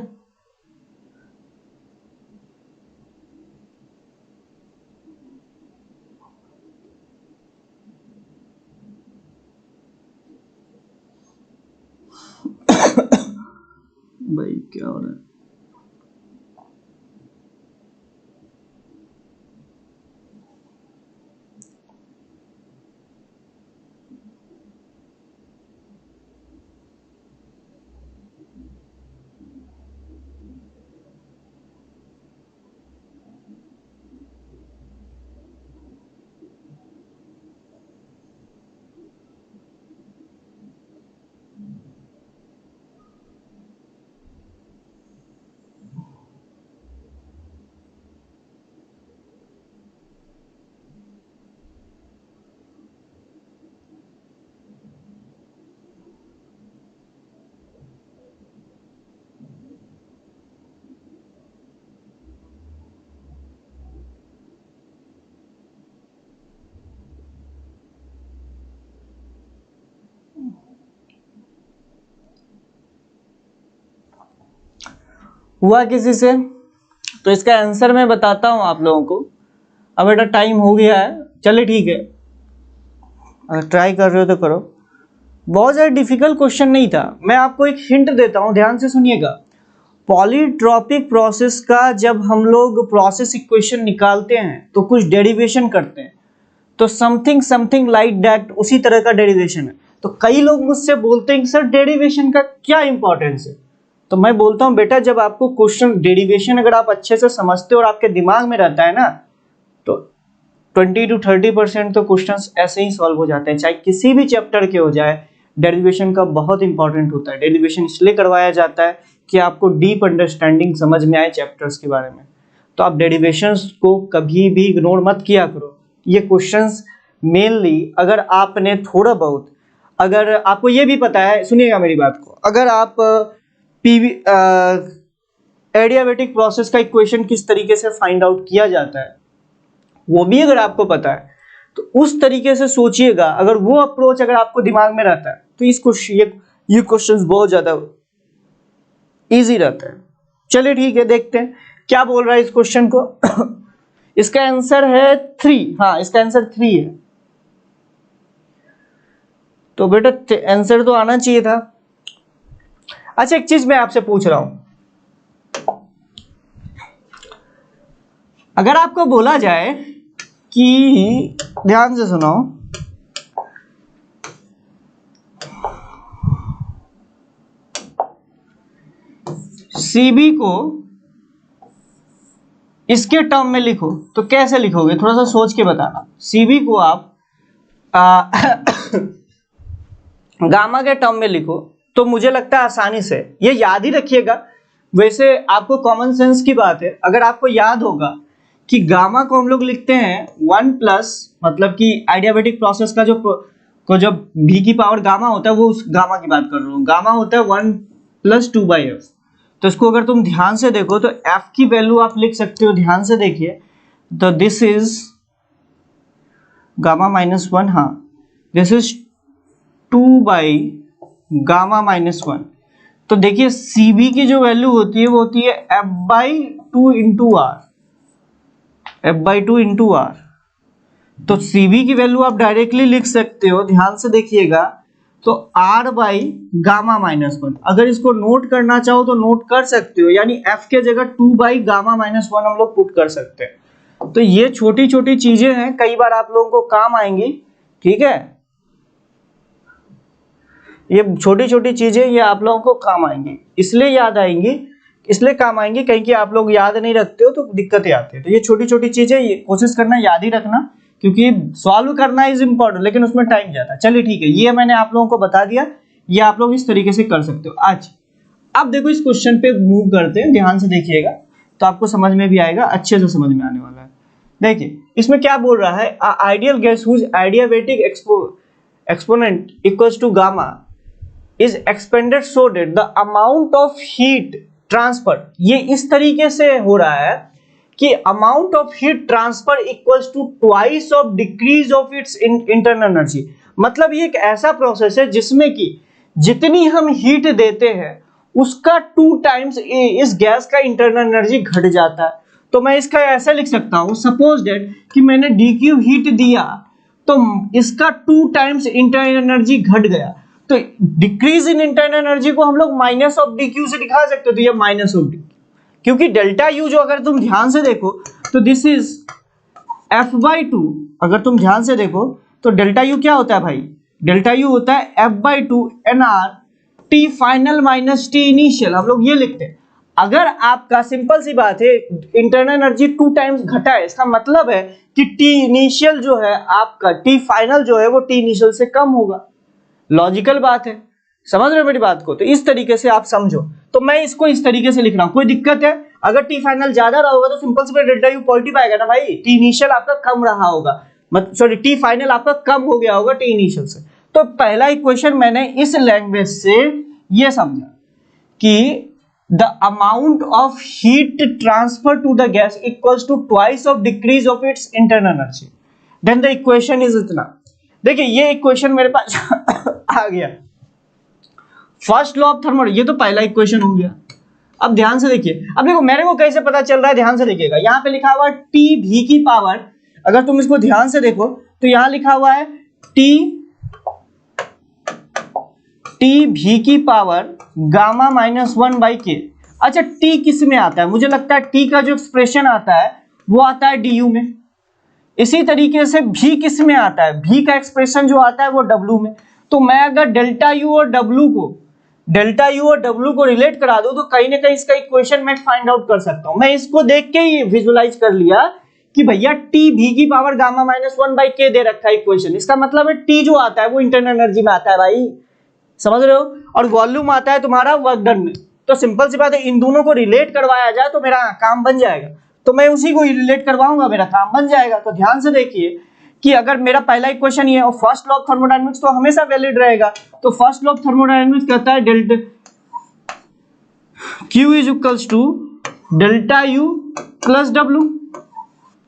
भाई क्या हो रहा है? हुआ किसी से? तो इसका आंसर मैं बताता हूं आप लोगों को। अब बेटा टाइम हो गया है, चलिए ठीक है, अगर ट्राई कर रहे हो तो करो। बहुत ज़्यादा डिफिकल्ट क्वेश्चन नहीं था, मैं आपको एक हिंट देता हूं, ध्यान से सुनिएगा। पॉलीट्रॉपिक प्रोसेस का जब हम लोग प्रोसेस इक्वेशन निकालते हैं तो कुछ डेरिवेशन करते हैं, तो समथिंग समथिंग लाइक दैट उसी तरह का डेरिवेशन है। तो कई लोग मुझसे बोलते हैं कि सर डेरिवेशन का क्या इंपॉर्टेंस है, तो मैं बोलता हूं बेटा जब आपको क्वेश्चन डेरिवेशन अगर आप अच्छे से समझते हो और आपके दिमाग में रहता है ना, तो 20 to 30% तो क्वेश्चंस ऐसे ही सॉल्व हो जाते हैं, चाहे किसी भी चैप्टर के हो जाए। डेरिवेशन का बहुत इंपॉर्टेंट होता है। डेरिवेशन इसलिए करवाया जाता है कि आपको डीप अंडरस्टैंडिंग समझ में आए चैप्टर्स के बारे में। तो आप डेरिवेशंस को कभी भी इग्नोर मत किया करो। ये क्वेश्चंस मेनली अगर आपने थोड़ा बहुत, अगर आपको ये भी पता है, सुनिएगा मेरी बात को, अगर आप पीवी एडियाबेटिक प्रोसेस का इक्वेशन किस तरीके से फाइंड आउट किया जाता है वो भी अगर आपको पता है तो उस तरीके से सोचिएगा। अगर वो अप्रोच अगर आपको दिमाग में रहता है तो इसको ये क्वेश्चंस बहुत ज्यादा इजी रहता है। चलिए ठीक है, देखते हैं क्या बोल रहा है इस क्वेश्चन को। इसका आंसर है 3, हाँ इसका आंसर 3 है। तो बेटा आंसर तो आना चाहिए था। अच्छा एक चीज मैं आपसे पूछ रहा हूं, अगर आपको बोला जाए कि, ध्यान से सुनो, सीबी को इसके टर्म में लिखो तो कैसे लिखोगे, थोड़ा सा सोच के बताना। सीबी को आप गामा के टर्म में लिखो तो मुझे लगता है आसानी से, ये याद ही रखिएगा। वैसे आपको कॉमन सेंस की बात है, अगर आपको याद होगा कि गामा को हम लोग लिखते हैं 1+, मतलब कि एडियाबेटिक प्रोसेस का जो भी की पावर गामा होता है, वो उस गामा की बात कर रहा हूँ। गामा होता है 1+2/f। तो इसको अगर तुम ध्यान से देखो तो f की वैल्यू आप लिख सकते हो, ध्यान से देखिए, तो दिस इज गामा -1, हाँ दिस इज 2/गामा-1। तो देखिए Cb की जो वैल्यू होती है वो होती है f/2 into R, f/2 into R. तो Cb की वैल्यू आप डायरेक्टली लिख सकते हो, ध्यान से देखिएगा, तो r बाई गामा माइनस 1। अगर इसको नोट करना चाहो तो नोट कर सकते हो, यानी f के जगह 2 बाई गामा माइनस 1 हम लोग पुट कर सकते हैं। तो ये छोटी छोटी चीजें हैं, कई बार आप लोगों को काम आएंगी, ठीक है। ये छोटी छोटी चीजें ये आप लोगों को काम आएंगी, इसलिए याद आएंगी, इसलिए काम आएंगी, कहीं कि आप लोग याद नहीं रखते हो तो दिक्कतें आती है। तो ये छोटी छोटी चीजें ये कोशिश करना याद ही रखना, क्योंकि सॉल्व करना इज इम्पोर्टेंट, लेकिन उसमें टाइम जाता है। चलिए ठीक है, ये मैंने आप लोगों को बता दिया, ये आप लोग इस तरीके से कर सकते हो आज। अब देखो इस क्वेश्चन पे मूव करते हैं, ध्यान से देखिएगा तो आपको समझ में भी आएगा, अच्छे से समझ में आने वाला है। देखिए इसमें क्या बोल रहा है, ideal gas whose adiabatic exponent equals to gamma is expanded so that the amount of heat transfer, ये इस तरीके से हो रहा है कि amount of heat transfer equals to twice of decrease of its internal energy. मतलब ये एक ऐसा प्रोसेस है जिसमें कि जितनी हम हीट देते हैं उसका 2 टाइम्स इस गैस का इंटरनल एनर्जी घट जाता है। तो मैं इसका ऐसा लिख सकता हूं, सपोज दैट कि मैंने dq हीट दिया तो इसका 2 टाइम्स इंटरनल एनर्जी घट गया, तो डिक्रीज इन इंटरनल एनर्जी को हम लोग माइनस ऑफ डी क्यू से दिखा सकते हो। तो ये माइनस ऑफ डी, क्योंकि डेल्टा यू जो अगर तुम ध्यान से देखो तो दिस इज एफ बाई 2। अगर तुम ध्यान से देखो तो डेल्टा यू क्या होता है भाई, डेल्टा यू होता है F by 2 N R T final minus T initial, हम लोग ये लिखते हैं। अगर आपका सिंपल सी बात है इंटरनल एनर्जी 2 टाइम्स घटा है, इसका मतलब है कि टी इनिशियल जो है आपका, टी फाइनल जो है वो टी इनिशियल से कम होगा। लॉजिकल बात है, समझ रहे हो मेरी बात को? तो इस तरीके से आप समझो। तो मैं इसको इस तरीके से लिख रहा हूं, कोई दिक्कत है? अगर टी फाइनल ज्यादा रहा होगा तो सिंपल से डेल्टा यू पॉजिटिव आएगा ना भाई, टी इनिशियल आपका कम रहा होगा, मतलब सॉरी टी फाइनल आपका कम हो गया होगा टी इनिशियल से। तो पहला इक्वेशन मैंने इस लैंग्वेज से ये समझा कि the amount of heat transfer to the gas equals to twice of decrease of its internal energy, then the equation is इतना। देखिए ये इक्वेशन मेरे पास आ गया, फर्स्ट लॉ ऑफ थर्मोडायनामिक्स, ये तो पहला इक्वेशन हो गया। अब ध्यान से देखिए, अब देखो मेरे को कैसे पता चल रहा है, ध्यान से देखिएगा। यहाँ पे लिखा हुआ है टी भी की पावर, अगर तुम इसको ध्यान से देखो तो यहाँ लिखा हुआ है टी भी की पावर गामा माइनस 1 बाई के। अच्छा टी किस में आता है? मुझे लगता है टी का जो एक्सप्रेशन आता है वो आता है डी यू में। इसी तरीके से भी किस में आता है? भी का एक्सप्रेशन जो आता है वो डब्ल्यू में। तो मैं अगर डेल्टा यू और डब्ल्यू को रिलेट करा दूं तो कहीं ना कहीं इसका इक्वेशन मैं फाइंड आउट कर सकता हूं। मैं इसको देख के ही विजुलाइज कर लिया कि भैया टी भी की पावर गामा माइनस 1 बाई के दे रखा है इक्वेशन, इसका मतलब है टी जो आता है वो इंटरनल एनर्जी में आता है भाई, समझ रहे हो? और वॉल्यूम आता है तुम्हारा वर्क डन में। तो सिंपल सी बात है, इन दोनों को रिलेट करवाया जाए तो मेरा काम बन जाएगा, तो मैं उसी को रिलेट करवाऊंगा, मेरा काम बन जाएगा। तो ध्यान से देखिए कि अगर मेरा पहला इक्वेशन ये है और फर्स्ट लॉ ऑफ थर्मोडायनामिक्स तो हमेशा वैलिड रहेगा। तो फर्स्ट लॉ ऑफ थर्मोडायनामिक्स कहता है डेल्टा Q is equals to delta U plus W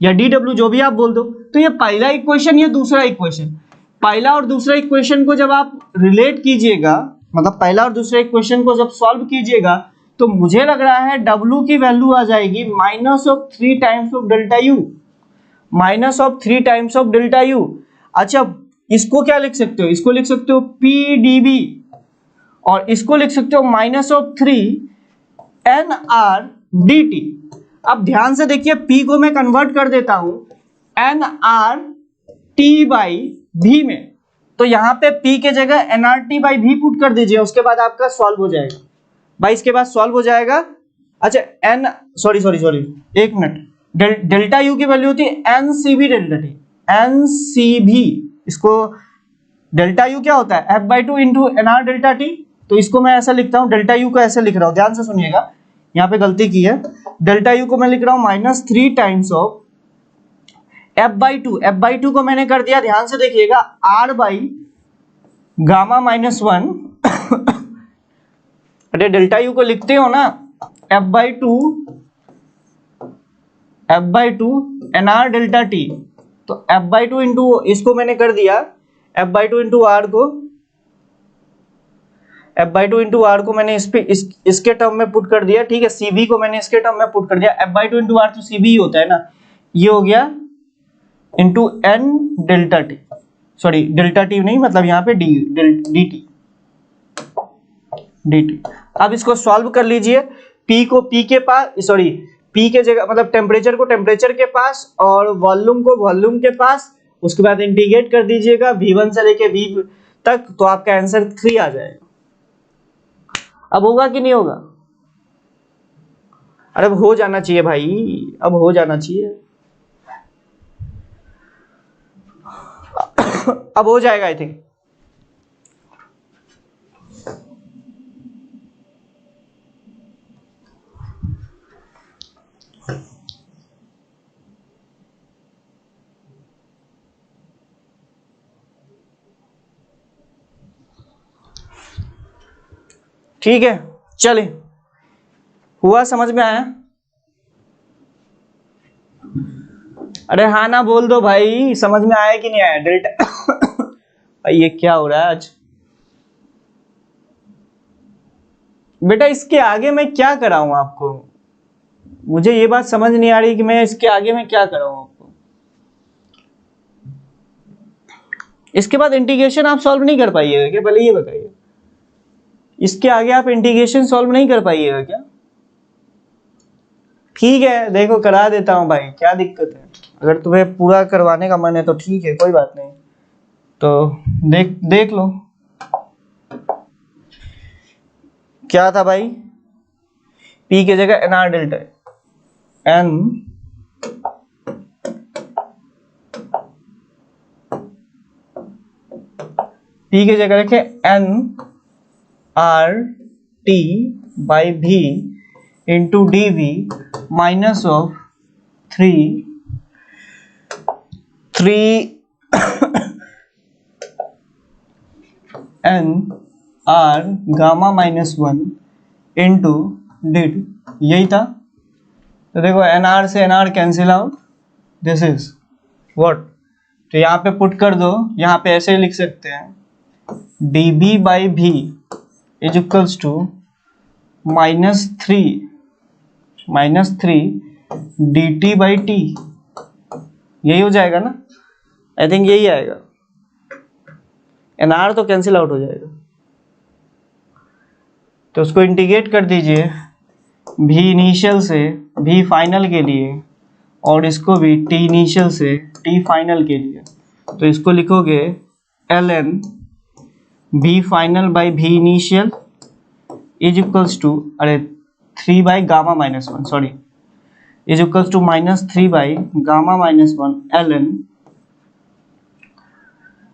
या डी डब्ल्यू, जो भी आप बोल दो। तो ये पहला इक्वेशन, ये दूसरा इक्वेशन, पहला और दूसरा इक्वेशन को जब आप रिलेट कीजिएगा, मतलब पहला और दूसरा इक्वेशन को जब सॉल्व कीजिएगा तो मुझे लग रहा है W की वैल्यू आ जाएगी minus of 3 times of delta U, minus of 3 times of delta U. अच्छा इसको क्या लिख सकते हो? इसको लिख सकते हो PdB, और इसको लिख सकते हो माइनस ऑफ 3 nRdt। अब ध्यान से देखिए, P को मैं कन्वर्ट कर देता हूं nRT बाई V में, तो यहां पे P के जगह nRT बाई V पुट कर दीजिए, उसके बाद आपका सॉल्व हो जाएगा भाई, इसके बाद सॉल्व हो जाएगा। अच्छा सॉरी एक मिनट, डेल्टा यू की वैल्यू होती है NCV डेल्टा टी, NCV, इसको डेल्टा यू क्या होता है F/2 into NR delta T. तो इसको मैं ऐसा लिखता हूं, डेल्टा यू को ऐसे लिख रहा हूं, ध्यान से सुनिएगा, यहाँ पे गलती की है। डेल्टा यू को मैं लिख रहा हूं माइनस 3 टाइम्स ऑफ F/2 को मैंने कर दिया, ध्यान से देखिएगा, R बाई गामा माइनस 1 अरे डेल्टा यू को लिखते हो ना F/2 NR डेल्टा टी, तो F/2 इंटू इसको मैंने कर दिया F/2 इंटू आर को, F/2 इंटू आर को मैंने इसके टर्म में पुट कर दिया, ठीक है। CV को मैंने इसके टर्म में पुट कर दिया, F/2 इंटू आर तो CV ही होता है ना, ये हो गया into N delta T, sorry delta T नहीं, मतलब यहाँ पे dt, dt। अब इसको सॉल्व कर लीजिए, p को p के पास, सॉरी p के जगह मतलब टेम्परेचर को टेम्परेचर के पास और वॉल्यूम को वॉल्यूम के पास, उसके बाद इंटीग्रेट कर दीजिएगा v1 से लेके v तक, तो आपका आंसर 3 आ जाएगा। अब होगा कि नहीं होगा? अरे अब हो जाना चाहिए भाई, अब हो जाना चाहिए। अब हो जाएगा आई थिंक। ठीक है, चले, हुआ, समझ में आया? अरे हाँ ना बोल दो भाई, समझ में आया कि नहीं आया? डेल्टा भाई ये क्या हो रहा है आज? बेटा इसके आगे मैं क्या कराऊं आपको? मुझे ये बात समझ नहीं आ रही कि मैं इसके आगे में क्या कराऊं आपको। इसके बाद इंटीग्रेशन आप सॉल्व नहीं कर पाइएगा क्या? पहले ये बताइए, इसके आगे आप इंटीग्रेशन सॉल्व नहीं कर पाइएगा क्या? ठीक है, देखो करा देता हूं भाई, क्या दिक्कत है? अगर तुम्हें पूरा करवाने का मन है तो ठीक है, कोई बात नहीं, तो देख देख लो। क्या था भाई? P की जगह NR डेल्टा N P की जगह रखे N R T by V into DV minus of 3 N R gamma minus 1 into did, यही था। तो देखो NR से NR cancel out, this is what, तो यहाँ पे पुट कर दो, यहाँ पे ऐसे लिख सकते हैं dB by V is equals to -3 dt by t, यही हो जाएगा ना? आई थिंक यही आएगा, NR तो कैंसिल आउट हो जाएगा, तो उसको इंटीग्रेट कर दीजिए V इनिशियल से V फाइनल के लिए, और इसको भी T इनिशियल से T फाइनल के लिए, तो इसको लिखोगे ln V final by V initial is equals to, अरे 3 by gamma minus 1, sorry, is equals to -3 by gamma minus 1 ln,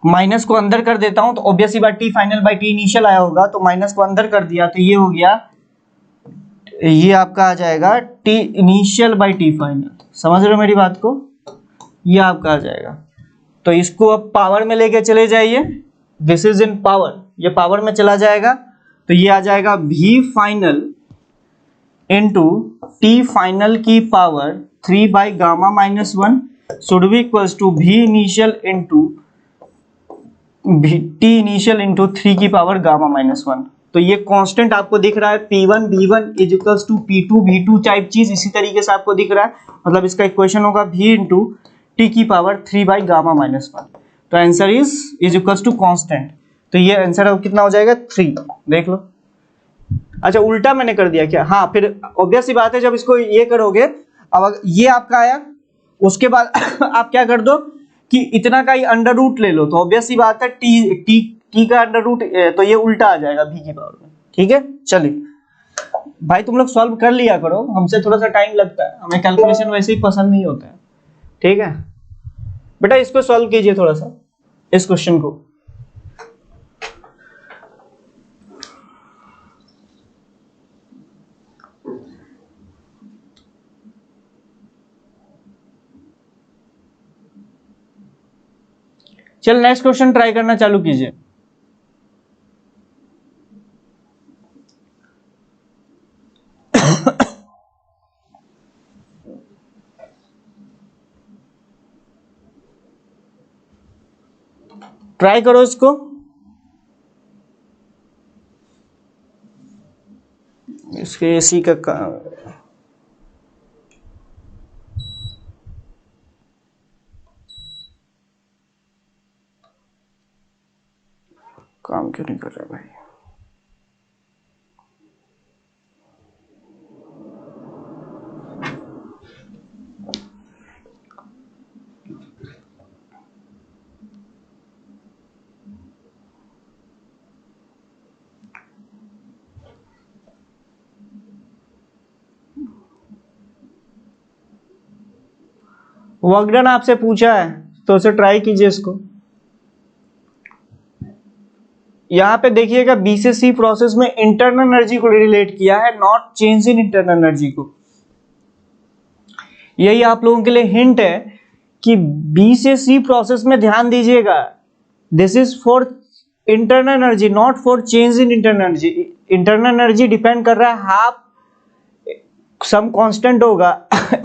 minus को अंदर कर देता हूं तो ऑब्वियसली बात T final by T initial आया होगा, तो माइनस को अंदर कर दिया तो ये हो गया, ये आपका आ जाएगा T initial by T final, समझ रहे हो मेरी बात को? ये आपका आ जाएगा। तो इसको अब पावर में लेके चले जाइए, दिस इज इन पावर, ये पावर में चला जाएगा, तो ये आ जाएगा V final into T final की power 3 by gamma minus 1 should be equals to V initial into T initial into 3 की पावर गामा माइनस 1। तो ये कांस्टेंट आपको दिख रहा है P1 V1 is equals to P2 V2 type चीज इसी तरीके से आपको दिख रहा है, मतलब इसका इक्वेशन होगा V इंटू T की पावर 3 बाई गामा माइनस 1, तो answer is equals to constant, तो ये आंसर अब कितना हो जाएगा 3, देख लो। अच्छा उल्टा मैंने कर दिया क्या? हाँ, फिर ऑब्वियस सी बात है जब इसको ये करोगे, अब ये आपका आया, उसके बाद आप क्या कर दो कि इतना का ही अंडर रूट ले लो, तो ऑब्वियस सी बात है टी का अंडर रूट, तो ये उल्टा आ जाएगा v की पावर में। ठीक है, चलिए भाई तुम लोग सॉल्व कर लिया करो, हमसे थोड़ा सा टाइम लगता है, हमें कैलकुलेशन वैसे ही पसंद नहीं होता है। ठीक है बेटा, इसको सॉल्व कीजिए थोड़ा सा, इस क्वेश्चन को। चल नेक्स्ट क्वेश्चन ट्राई करना चालू कीजिए। ट्राई करो इसको, इसके एसी का काम क्यों नहीं कर रहा भाई? वर्क डन आपसे पूछा है तो उसे ट्राई कीजिए इसको। यहाँ पे देखिएगा बी से सी प्रोसेस में इंटरनल एनर्जी को रिलेट किया है, not change in internal energy को। यही आप लोगों के लिए हिंट है कि बी से सी प्रोसेस में ध्यान दीजिएगा, this is for internal energy not for change in internal energy. Internal energy depend कर रहा है हाफ सम कांस्टेंट होगा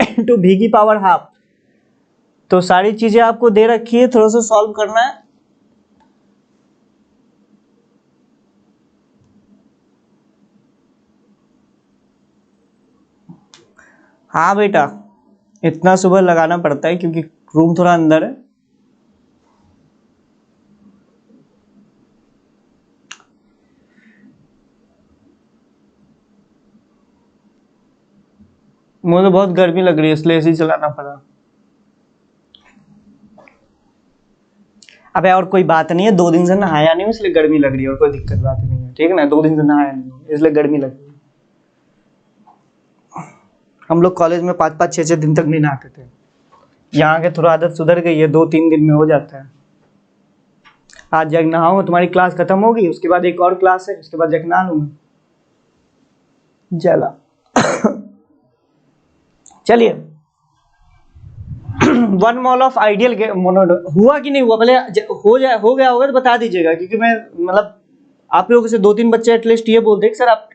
इनटू v की पावर हाफ। तो सारी चीजें आपको दे रखी है, थोड़ा सा सॉल्व करना है। हाँ बेटा, इतना सुबह लगाना पड़ता है क्योंकि रूम थोड़ा अंदर है। मुझे तो बहुत गर्मी लग रही है इसलिए एसी चलाना पड़ा। अबे और कोई बात नहीं है, 2 दिन से नहाया नहीं इसलिए गर्मी लग रही है, और कोई दिक्कत बात नहीं है, ठीक है ना। 2 दिन से नहाया नहीं इसलिए गर्मी लग रही है। हम लोग कॉलेज में 5-5, 6-6 दिन तक नहीं नहाते थे। यहाँ के थोड़ा आदत सुधर गई है, 2-3 दिन में हो जाता है। आज जग नहाऊंगा, तुम्हारी क्लास खत्म होगी, उसके बाद एक और क्लास है, उसके बाद जग नहा लूंगा। चला चलिए 1 मोल ऑफ आइडियल हुआ कि नहीं हुआ, भले हो गया होगा तो बता दीजिएगा, क्योंकि मैं मतलब आप लोगों से 2-3 बच्चे एटलीस्ट ये बोलते हैं कि सर आप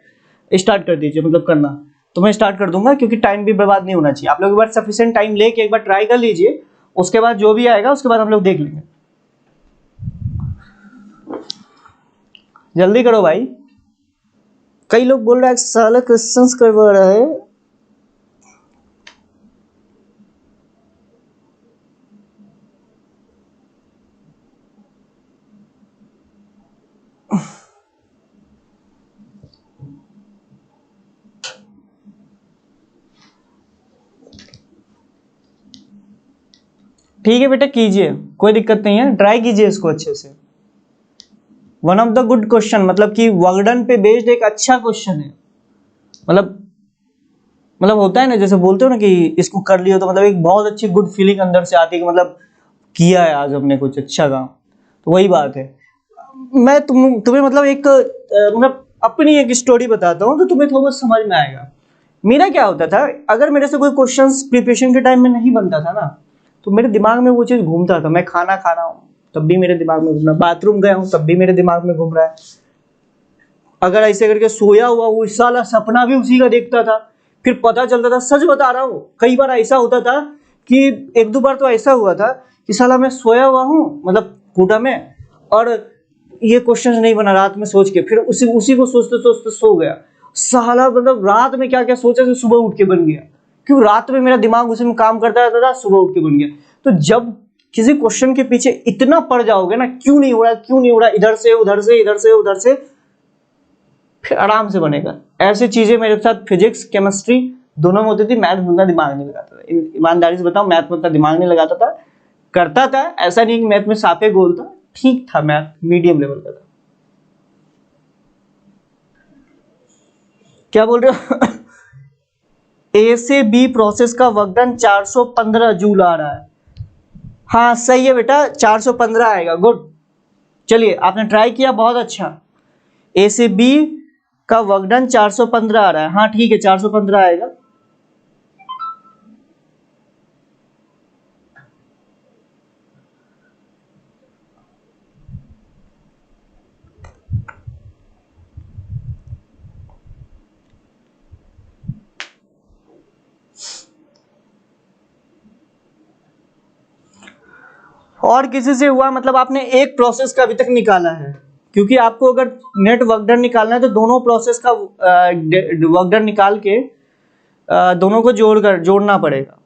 स्टार्ट कर दीजिए, मतलब करना, तो मैं स्टार्ट कर दूंगा, क्योंकि टाइम भी बर्बाद नहीं होना चाहिए। आप लोग एक बार सफिशिएंट टाइम लेके एक बार ट्राई कर लीजिए, उसके बाद जो भी आएगा उसके बाद हम लोग देख लेंगे। जल्दी करो भाई, कई लोग बोल रहे हैं साला क्वेश्चंस करवा रहा है। ठीक है बेटा, कीजिए, कोई दिक्कत नहीं है, ट्राई कीजिए इसको अच्छे से। One of the good question, मतलब कि वर्कडन पे बेस्ड एक अच्छा क्वेश्चन है। मतलब होता है ना, जैसे बोलते हो ना कि इसको कर लियो तो मतलब एक बहुत अच्छी गुड फीलिंग अंदर से आती है कि मतलब किया है आज हमने कुछ अच्छा काम। तो वही बात है। मैं तुम्हें मतलब एक मतलब अपनी एक स्टोरी बताता हूँ तो तुम्हें थोड़ा बहुत समझ में आएगा। मेरा क्या होता था, अगर मेरे से कोई क्वेश्चन प्रिपरेशन के टाइम में नहीं बनता था ना, तो मेरे दिमाग में वो चीज घूमता था। मैं खाना खा रहा हूँ तब भी मेरे दिमाग में घूम रहा है, बाथरूम गया हूँ तब भी मेरे दिमाग में घूम रहा है, अगर ऐसे करके सोया हुआ वो साला सपना भी उसी का देखता था। फिर पता चलता था, सच बता रहा हूँ, कई बार ऐसा होता था कि 1-2 बार तो ऐसा हुआ था कि साला मैं सोया हुआ हूँ मतलब कोटा में, और ये क्वेश्चन नहीं बना रात में सोच के, फिर उसी को सोचते सोचते सो गया। साला मतलब रात में क्या क्या सोचा तो सुबह उठ के बन गया, क्योंकि रात में मेरा दिमाग उसी में काम करता रहता था, सुबह उठ के बन गया। तो जब किसी क्वेश्चन के पीछे इतना पड़ जाओगे ना, क्यों नहीं हो रहा, क्यों नहीं हो रहा, इधर से उधर से, इधर से उधर से, फिर आराम से बनेगा। ऐसी चीजें मेरे साथ फिजिक्स केमिस्ट्री दोनों में होती थी। मैथ में उतना दिमाग नहीं लगाता था, ईमानदारी से बताऊं, मैथ में उतना दिमाग नहीं लगाता था। करता था, ऐसा नहीं कि मैथ में साफे गोल था, ठीक था, मैथ मीडियम लेवल का था। क्या बोल रहे हो? ए से बी प्रोसेस का वर्क डन 415 जूल आ रहा है। हाँ सही है बेटा, 415 आएगा, गुड। चलिए आपने ट्राई किया, बहुत अच्छा। ए से बी का वर्क डन 415 आ रहा है, हाँ ठीक है 415 आएगा। और किसी से हुआ, मतलब आपने एक प्रोसेस का अभी तक निकाला है, क्योंकि आपको अगर नेट वर्क डन निकालना है तो दोनों प्रोसेस का वर्क डन निकाल के दोनों को जोड़ना पड़ेगा।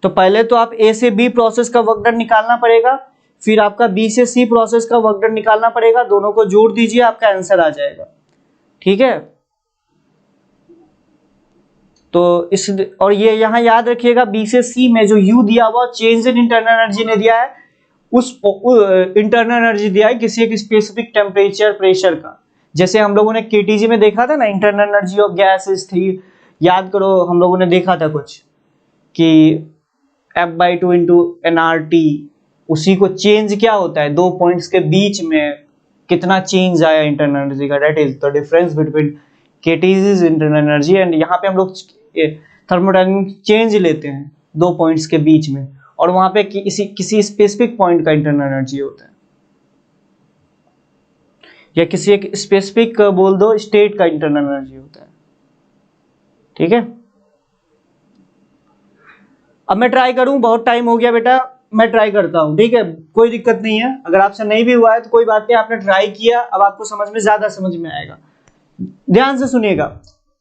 तो पहले तो आप ए से बी प्रोसेस का वर्क डन निकालना पड़ेगा, फिर आपका बी से सी प्रोसेस का वर्क डन निकालना पड़ेगा, दोनों को जोड़ दीजिए, आपका आंसर आ जाएगा। ठीक है, तो इस और ये यहाँ याद रखिएगा, बी से सी में जो यू दिया हुआ चेंज इन इंटरनल एनर्जी ने दिया है, उस इंटरनल एनर्जी दिया है किसी एक स्पेसिफिक टेम्परेचर प्रेशर का। जैसे हम लोगों ने केटीजी में देखा था ना, internal energy of gas is 3। याद करो, हम लोगों ने देखा था कुछ कि F/2 इंटू nRT, उसी को चेंज क्या होता है, दो पॉइंट्स के बीच में कितना चेंज आया इंटरनल एनर्जी का, that is the difference between kT's internal energy and यहाँ पे हम लोग थर्मोडायनामिक चेंज लेते हैं दो पॉइंट्स के बीच में, और वहां पे किसी स्पेसिफिक पॉइंट का इंटरनल एनर्जी होता है, या किसी एक स्पेसिफिक बोल दो स्टेट का इंटरनल एनर्जी होता है। ठीक है, अब मैं ट्राई करूं, बहुत टाइम हो गया बेटा, मैं ट्राई करता हूं, ठीक है, कोई दिक्कत नहीं है, अगर आपसे नहीं भी हुआ है तो कोई बात नहीं, आपने ट्राई किया, अब आपको ज्यादा समझ में आएगा। ध्यान से सुनिएगा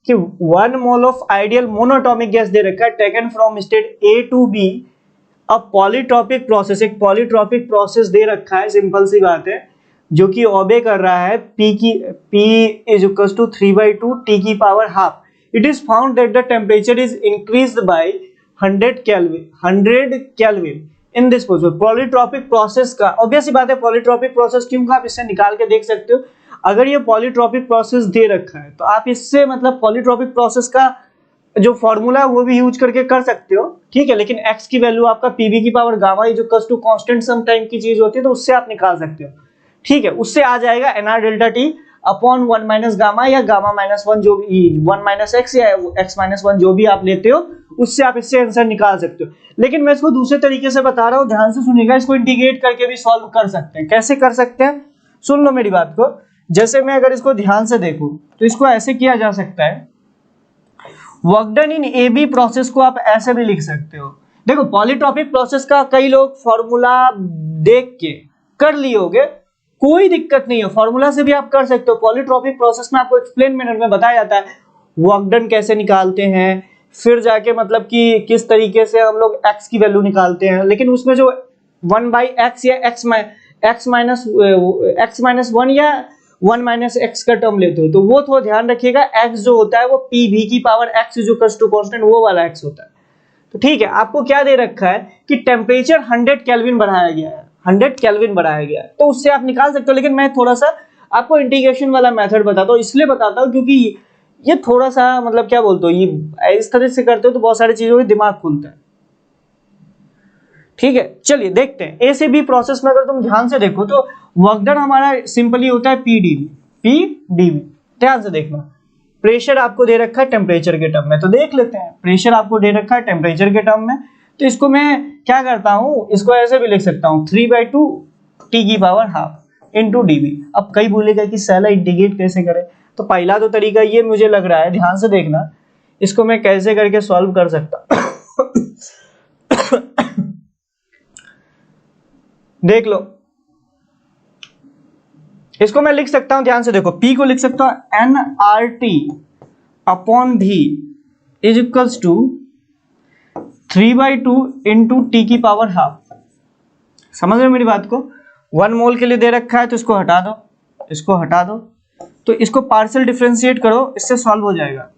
कि 1 mole of ideal monatomic gas दे रखा है, taken from state A to B, अब पॉलीट्रॉपिक प्रोसेस, एक पॉलीट्रॉपिक प्रोसेस दे रखा है, सिंपल सी बात है, जो कि ओबे कर रहा है P is equal to 3/2 T की power half. It is found that the temperature is increased by 100 kelvin in this process. Polytropic process का ऑब्वियस सी बात है, पॉलीट्रॉपिक प्रोसेस क्यों का आप इससे निकाल के देख सकते हो, अगर ये पॉलीट्रॉपिक प्रोसेस दे रखा है तो आप इससे मतलब पॉलीट्रॉपिक प्रोसेस का जो फॉर्मूला है वो भी यूज करके कर सकते हो, ठीक है, लेकिन x की वैल्यू आपका pv की power gamma is equal to constant some time की चीज होती है, तो उससे आप निकाल सकते हो, ठीक है, उससे आ जाएगा nr delta t upon 1 minus gamma या गामा माइनस 1 जो भी 1 माइनस एक्स या x माइनस 1 जो भी आप लेते हो, उससे आप इससे आंसर निकाल सकते हो। लेकिन मैं इसको दूसरे तरीके से बता रहा हूं, ध्यान से सुनिएगा, इसको इंटीग्रेट करके भी सॉल्व कर सकते हैं। कैसे कर सकते हैं, सुन लो मेरी बात को, जैसे मैं अगर इसको ध्यान से देखूं तो इसको ऐसे किया जा सकता है, work done in A B process को आप ऐसे भी लिख सकते हो। देखो पॉलीट्रॉपिक प्रोसेस का कई लोग फॉर्मूला देख के कर लिए होगे, कोई दिक्कत नहीं है, फॉर्मूला से भी आप कर सकते हो। पॉलीट्रॉपिक प्रोसेस में आपको एक्सप्लेन मैनर में बताया जाता है वर्क डन कैसे निकालते हैं, फिर जाके मतलब कि किस तरीके से हम लोग x की वैल्यू निकालते हैं, लेकिन उसमें जो 1/x या x माइनस 1 या 1 माइनस एक्स का टर्म लेते हो, तो वो थोड़ा ध्यान रखिएगा, x जो होता है वो pv की power x is equal to constant, वो वाला x होता है। तो ठीक है, आपको क्या दे रखा है कि टेम्परेचर 100 केल्विन बढ़ाया गया है, 100 केल्विन बढ़ाया गया है, तो उससे आप निकाल सकते हो। लेकिन मैं थोड़ा सा आपको इंटीग्रेशन वाला मेथड बताता हूँ, इसलिए बताता हूँ क्योंकि ये थोड़ा सा मतलब क्या बोलते हो, ये इस तरह से करते हो तो बहुत सारी चीजों में दिमाग खुलता है। ठीक है, चलिए देखते हैं ए से बी प्रोसेस में अगर तुम ध्यान से देखो तो वर्क डन हमारा सिंपली होता है पीडीवी। ध्यान से देखना, प्रेशर आपको दे रखा है टेम्परेचर के टर्म में, तो देख लेते हैं, प्रेशर आपको दे रखा है टेम्परेचर के टर्म में, तो इसको मैं क्या करता हूं, इसको ऐसे भी लिख सकता हूं 3/2 टी की पावर हाफ इंटू डीवी। अब कई बोलेगा कि साला इंटीग्रेट कैसे करें, तो पहला तो तरीका ये मुझे लग रहा है, ध्यान से देखना, इसको मैं कैसे करके सॉल्व कर सकता देख लो, इसको मैं लिख सकता हूं, ध्यान से देखो, P को लिख सकता हूं nRT upon V is equals to 3/2 into T की पावर हाफ। समझ रहे हो मेरी बात को, 1 मोल के लिए दे रखा है तो इसको हटा दो, इसको हटा दो, तो इसको पार्शियल डिफरेंशिएट करो, इससे सॉल्व हो जाएगा।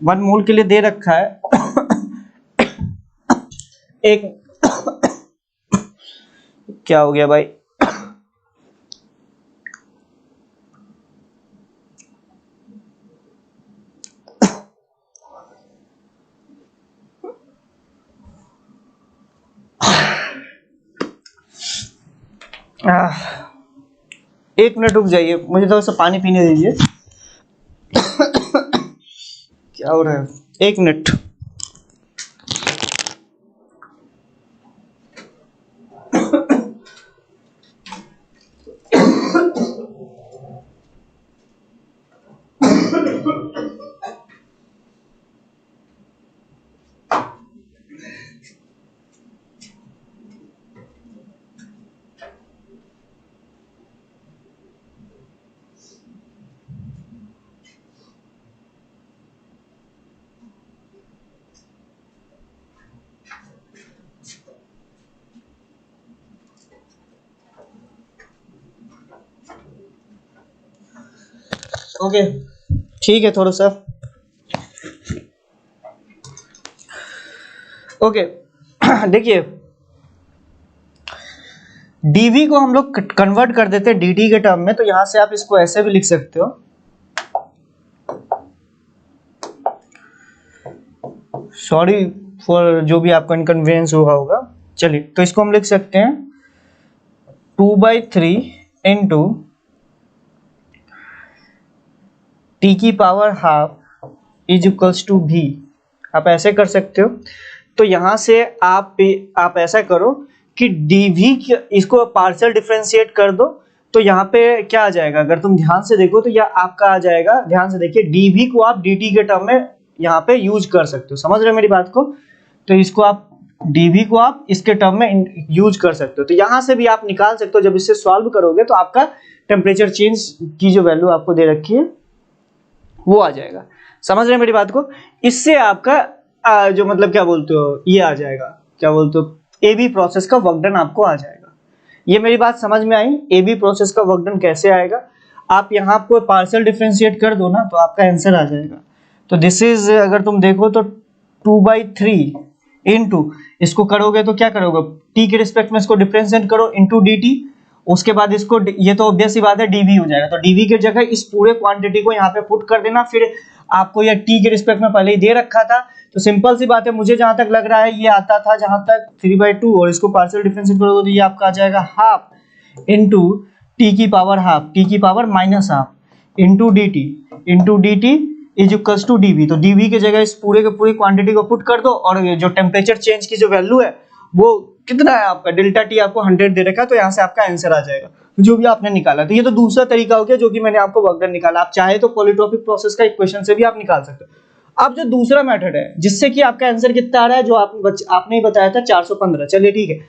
1 मोल के लिए दे रखा है एक क्या हो गया भाई, एक मिनट रुक जाइए, मुझे थोड़ा सा पानी पीने दीजिए क्या हो रहा है, एक मिनट। ओके ठीक है, थोड़ा सा ओके देखिए, डीवी को हम लोग कन्वर्ट कर देते हैं डीटी के टर्म में, तो यहां से आप इसको ऐसे भी लिख सकते हो सॉरी फॉर जो भी आपको इनकन्वीनियंस हुआ होगा। चलिए, तो इसको हम लिख सकते हैं 2/3 इंटू टी की power half is equals to भी। आप ऐसे कर सकते हो। तो यहां से आप ऐसा करो कि dv इसको पार्शियल डिफरेंशिएट कर दो, तो यहाँ पे क्या आ जाएगा, अगर तुम ध्यान से देखो तो यह आपका आ जाएगा, ध्यान से देखिए, dv को आप dt के टर्म में यहाँ पे यूज कर सकते हो। समझ रहे हो मेरी बात को? तो इसको आप dv को आप इसके टर्म में यूज कर सकते हो। तो यहाँ से भी आप निकाल सकते हो। जब इससे सॉल्व करोगे तो आपका टेम्परेचर चेंज की जो वैल्यू आपको दे रखी है वो आ जाएगा। समझ रहे हैं मेरी बात को? इससे आपका जो मतलब क्या बोलते हो, ये आ जाएगा, क्या बोलते हो, ए बी प्रोसेस का वर्क डन आपको आ जाएगा। ये मेरी बात समझ में आई? ए बी प्रोसेस का वर्क डन कैसे आएगा? आप यहाँ आपको पार्शियल डिफरेंशिएट कर दो ना, तो आपका आंसर आ जाएगा। तो दिस इज, अगर तुम देखो तो 2/3 इंटू, इसको करोगे तो क्या करोगे, टी के रिस्पेक्ट में इसको डिफरेंशिएट करो इंटू डी टी, उसके बाद इसको, ये तो ऑब्वियस सी बात है, डीवी हो जाएगा। तो डीवी की जगह इस पूरे क्वांटिटी को यहाँ पे पुट कर देना। फिर आपको ये टी के रिस्पेक्ट में पहले ही दे रखा था, तो सिंपल सी बात है, मुझे जहां तक लग रहा है ये आता था जहां तक 3/2, और इसको पार्शियल डिफरेंशिएट करोगे तो ये आपका आ जाएगा हाफ इंटू टी की पावर हाफ, टी की power minus half into D T is equals to DV. तो डीवी की जगह इस पूरे के पूरी क्वांटिटी को पुट कर दो, और जो टेम्परेचर चेंज की जो वैल्यू है वो कितना है आपका, डेल्टा टी आपको 100 दे रखा है, तो यहाँ से आपका आंसर आ जाएगा जो भी आपने निकाला। तो ये तो दूसरा तरीका हो गया जो कि मैंने आपको वर्क डन निकाला। आप चाहे तो पॉलीट्रोपिक प्रोसेस का इक्वेशन से भी आप निकाल सकते हो। अब जो दूसरा मेथड है जिससे कि आपका आंसर कितना आ रहा है, जो आपने ही बताया था 415, चलिए ठीक है।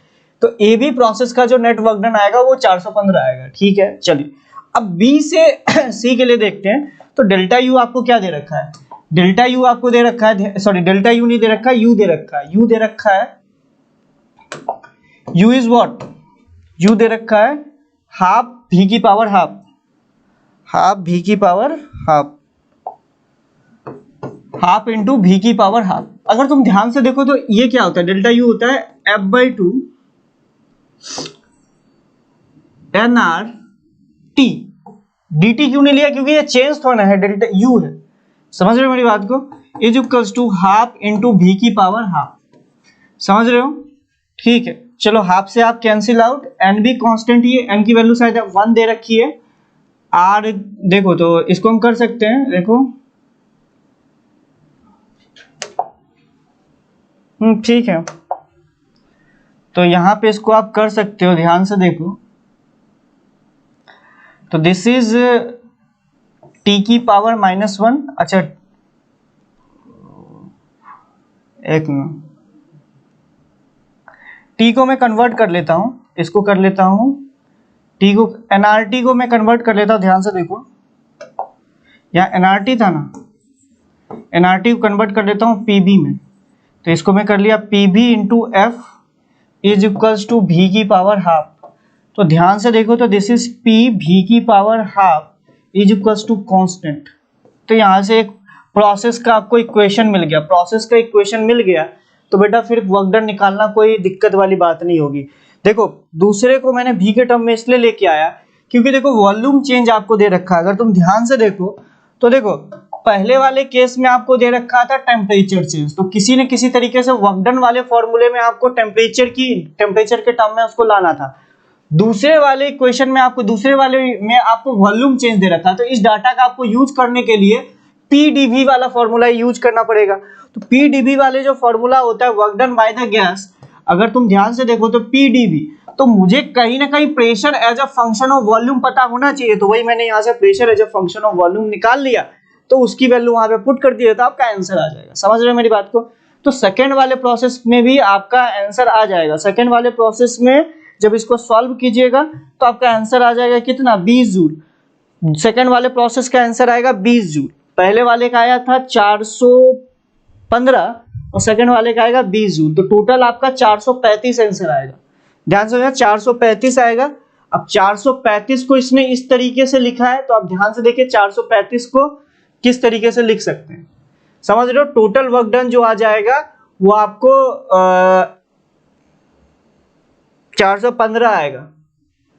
तो ए बी प्रोसेस का जो नेट वर्क डन आएगा वो 415 आएगा, ठीक है। चलिए, अब बी से सी के लिए देखते हैं। तो डेल्टा यू आपको क्या दे रखा है, डेल्टा यू आपको दे रखा है, सॉरी डेल्टा यू नहीं दे रखा है, यू दे रखा है, यू दे रखा है, u इज व्हाट, u दे रखा है हाफ v की पावर हाफ, हाफ v की power half, half into v की पावर हाफ। अगर तुम ध्यान से देखो तो ये क्या होता है, डेल्टा u होता है f/2 nr t। dt क्यों नहीं लिया, क्योंकि ये चेंज थोड़ा है, डेल्टा u है। समझ रहे हो मेरी बात को? Is equals to half into v की पावर हाफ। समझ रहे हो? ठीक है, चलो हाफ से आप कैंसिल आउट, एन भी कांस्टेंट ही है, एन की वैल्यू शायद 1 दे रखी है, आर देखो तो इसको हम कर सकते हैं, देखो ठीक है। तो यहां पे इसको आप कर सकते हो, ध्यान से देखो। तो दिस इज टी की पावर -1, अच्छा एक मिनट, टी को मैं कन्वर्ट कर लेता हूं, इसको कर लेता हूं, टी को एनआरटी को मैं कन्वर्ट कर लेता हूं। ध्यान से देखो, यहाँ एनआरटी था ना, एनआरटी को कन्वर्ट कर लेता हूं पीबी में। तो इसको मैं कर लिया PB into F is equals to भी की पावर हाफ। तो ध्यान से देखो, तो दिस इज पी भी की power half is equals to constant. तो यहाँ से एक प्रोसेस का आपको इक्वेशन मिल गया, प्रोसेस का इक्वेशन मिल गया, तो बेटा फिर वर्क डन निकालना कोई दिक्कत वाली बात नहीं होगी। देखो, दूसरे को मैंने भी के टर्म में इसलिए लेके आया क्योंकि देखो वॉल्यूम चेंज आपको दे रखा है। अगर तुम ध्यान से देखो तो देखो, पहले वाले केस में आपको दे रखा था टेम्परेचर चेंज, तो किसी न किसी तरीके से वर्क डन वाले फॉर्मूले में आपको टेम्परेचर के टर्म में उसको लाना था। दूसरे वाले इक्वेशन में आपको, दूसरे वाले में आपको वॉल्यूम चेंज दे रखा है। तो इस डाटा का आपको यूज करने के लिए पीडीवी वाला फॉर्मूला यूज करना पड़ेगा। तो पीडीवी वाले जो फॉर्मूला होता है work done by the gas, अगर तुम ध्यान से देखो तो पीडीवी, तो मुझे कहीं ना कहीं pressure as a function of volume पता होना चाहिए। तो वही मैंने यहाँ से pressure as a function of volume निकाल लिया, तो उसकी वैल्यू वहां पे पुट कर दिया, तो आपका आंसर आ जाएगा। समझ रहे हो मेरी बात को? तो सेकेंड वाले प्रोसेस में भी आपका आंसर आ जाएगा। सेकेंड वाले प्रोसेस में जब इसको सॉल्व कीजिएगा तो आपका आंसर आ जाएगा कितना, 20 जूल। सेकेंड वाले प्रोसेस का आंसर आएगा 20 जूल। पहले वाले का आया था 415 और सेकेंड वाले का आएगा 20 जूल। तो टोटल आपका 435 आंसर आएगा। ध्यान से 435 आएगा। अब 435 को इसने इस तरीके से लिखा है, तो आप ध्यान से देखिए 435 को किस तरीके से लिख सकते हैं। समझ रहे हो? टोटल वर्क डन जो आ जाएगा वो आपको 415 आएगा,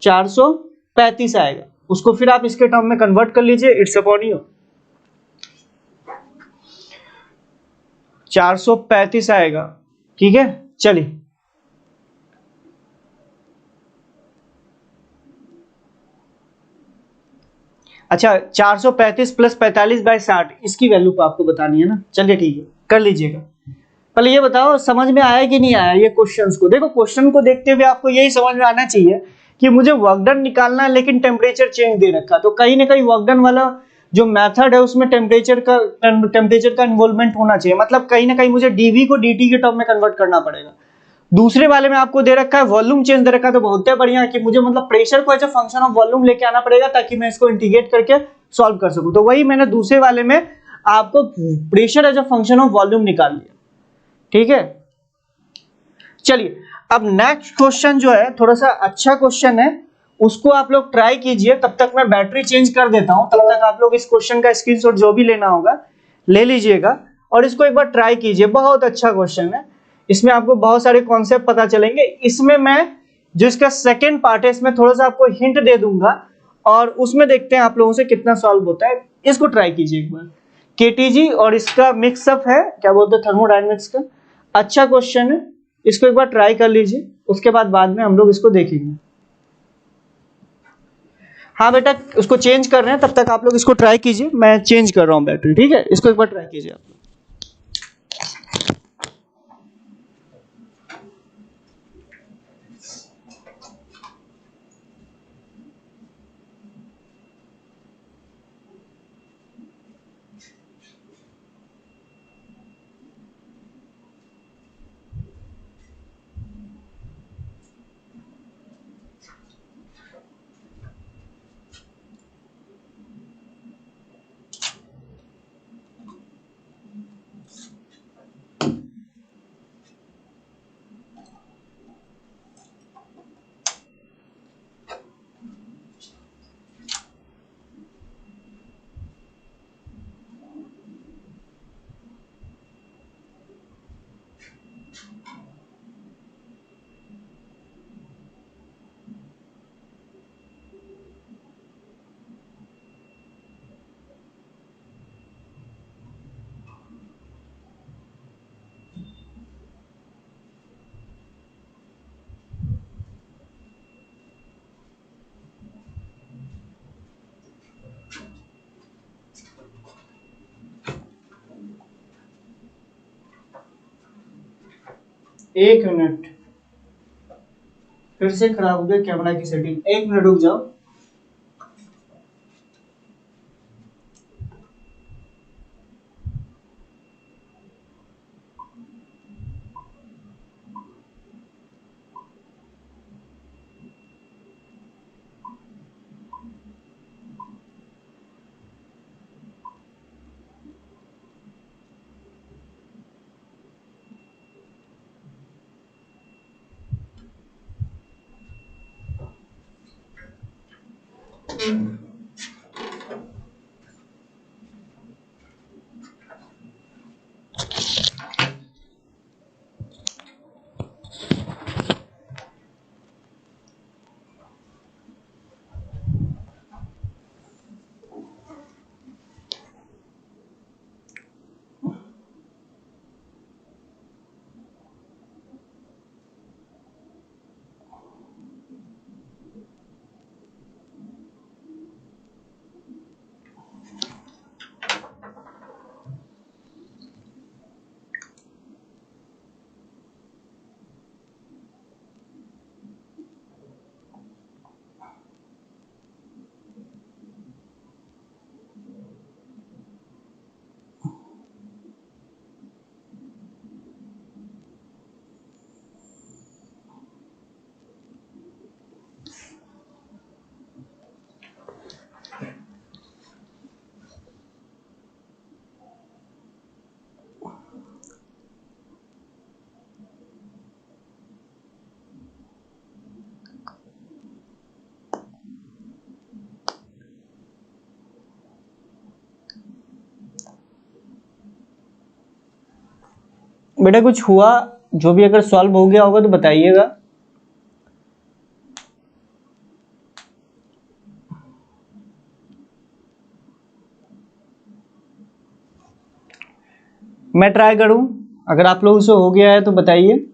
435 आएगा। उसको फिर आप इसके टर्म में कन्वर्ट कर लीजिए, इट्स अपॉन यू। 435 आएगा। ठीक है, चलिए अच्छा 435 प्लस 45/60 इसकी वैल्यू को आपको बतानी है ना। चलिए ठीक है, कर लीजिएगा। पहले ये बताओ समझ में आया कि नहीं आया ये क्वेश्चंस को। देखो क्वेश्चन को देखते हुए आपको यही समझ में आना चाहिए कि मुझे वर्क डन निकालना है लेकिन टेम्परेचर चेंज दे रखा, तो कहीं ना कहीं वर्क डन वाला जो मेथड है उसमें टेम्परेचर का इन्वॉल्वमेंट होना चाहिए। मतलब कहीं ना कहीं मुझे डीवी को डीटी के टर्म में कन्वर्ट करना पड़ेगा। दूसरे वाले में आपको दे रखा है वॉल्यूम चेंज दे रखा है, तो बहुत है बढ़िया कि मुझे मतलब प्रेशर को as a function of volume लेके आना पड़ेगा ताकि मैं इसको इंटीग्रेट करके सॉल्व कर सकूं। तो वही मैंने दूसरे वाले में आपको pressure as a function of volume निकाल लिया। ठीक है, चलिए अब नेक्स्ट क्वेश्चन जो है थोड़ा सा अच्छा क्वेश्चन है, उसको आप लोग ट्राई कीजिए। तब तक मैं बैटरी चेंज कर देता हूं, तब तक आप लोग इस क्वेश्चन का स्क्रीनशॉट जो भी लेना होगा ले लीजिएगा और इसको एक बार ट्राई कीजिए। बहुत अच्छा क्वेश्चन है, इसमें आपको बहुत सारे कॉन्सेप्ट पता चलेंगे। इसमें मैं जो इसका सेकेंड पार्ट है इसमें थोड़ा सा आपको हिंट दे दूंगा और उसमें देखते हैं आप लोगों से कितना सॉल्व होता है। इसको ट्राई कीजिए एक बार। केटीजी और इसका मिक्सअप है, क्या बोलते हैं, थर्मोडायनेमिक्स का। अच्छा क्वेश्चन है, इसको एक बार ट्राई कर लीजिए, उसके बाद में हम लोग इसको देखेंगे। हाँ बेटा उसको चेंज कर रहे हैं, तब तक आप लोग इसको ट्राई कीजिए। मैं चेंज कर रहा हूँ बैटरी। ठीक है, इसको एक बार ट्राई कीजिए आप। एक मिनट, फिर से खराब हो गया कैमरा की सेटिंग। एक मिनट रुक जाओ। बेटा कुछ हुआ जो भी, अगर सॉल्व हो गया होगा तो बताइएगा। मैं ट्राई करूं। अगर आप लोगों से हो गया है तो बताइए,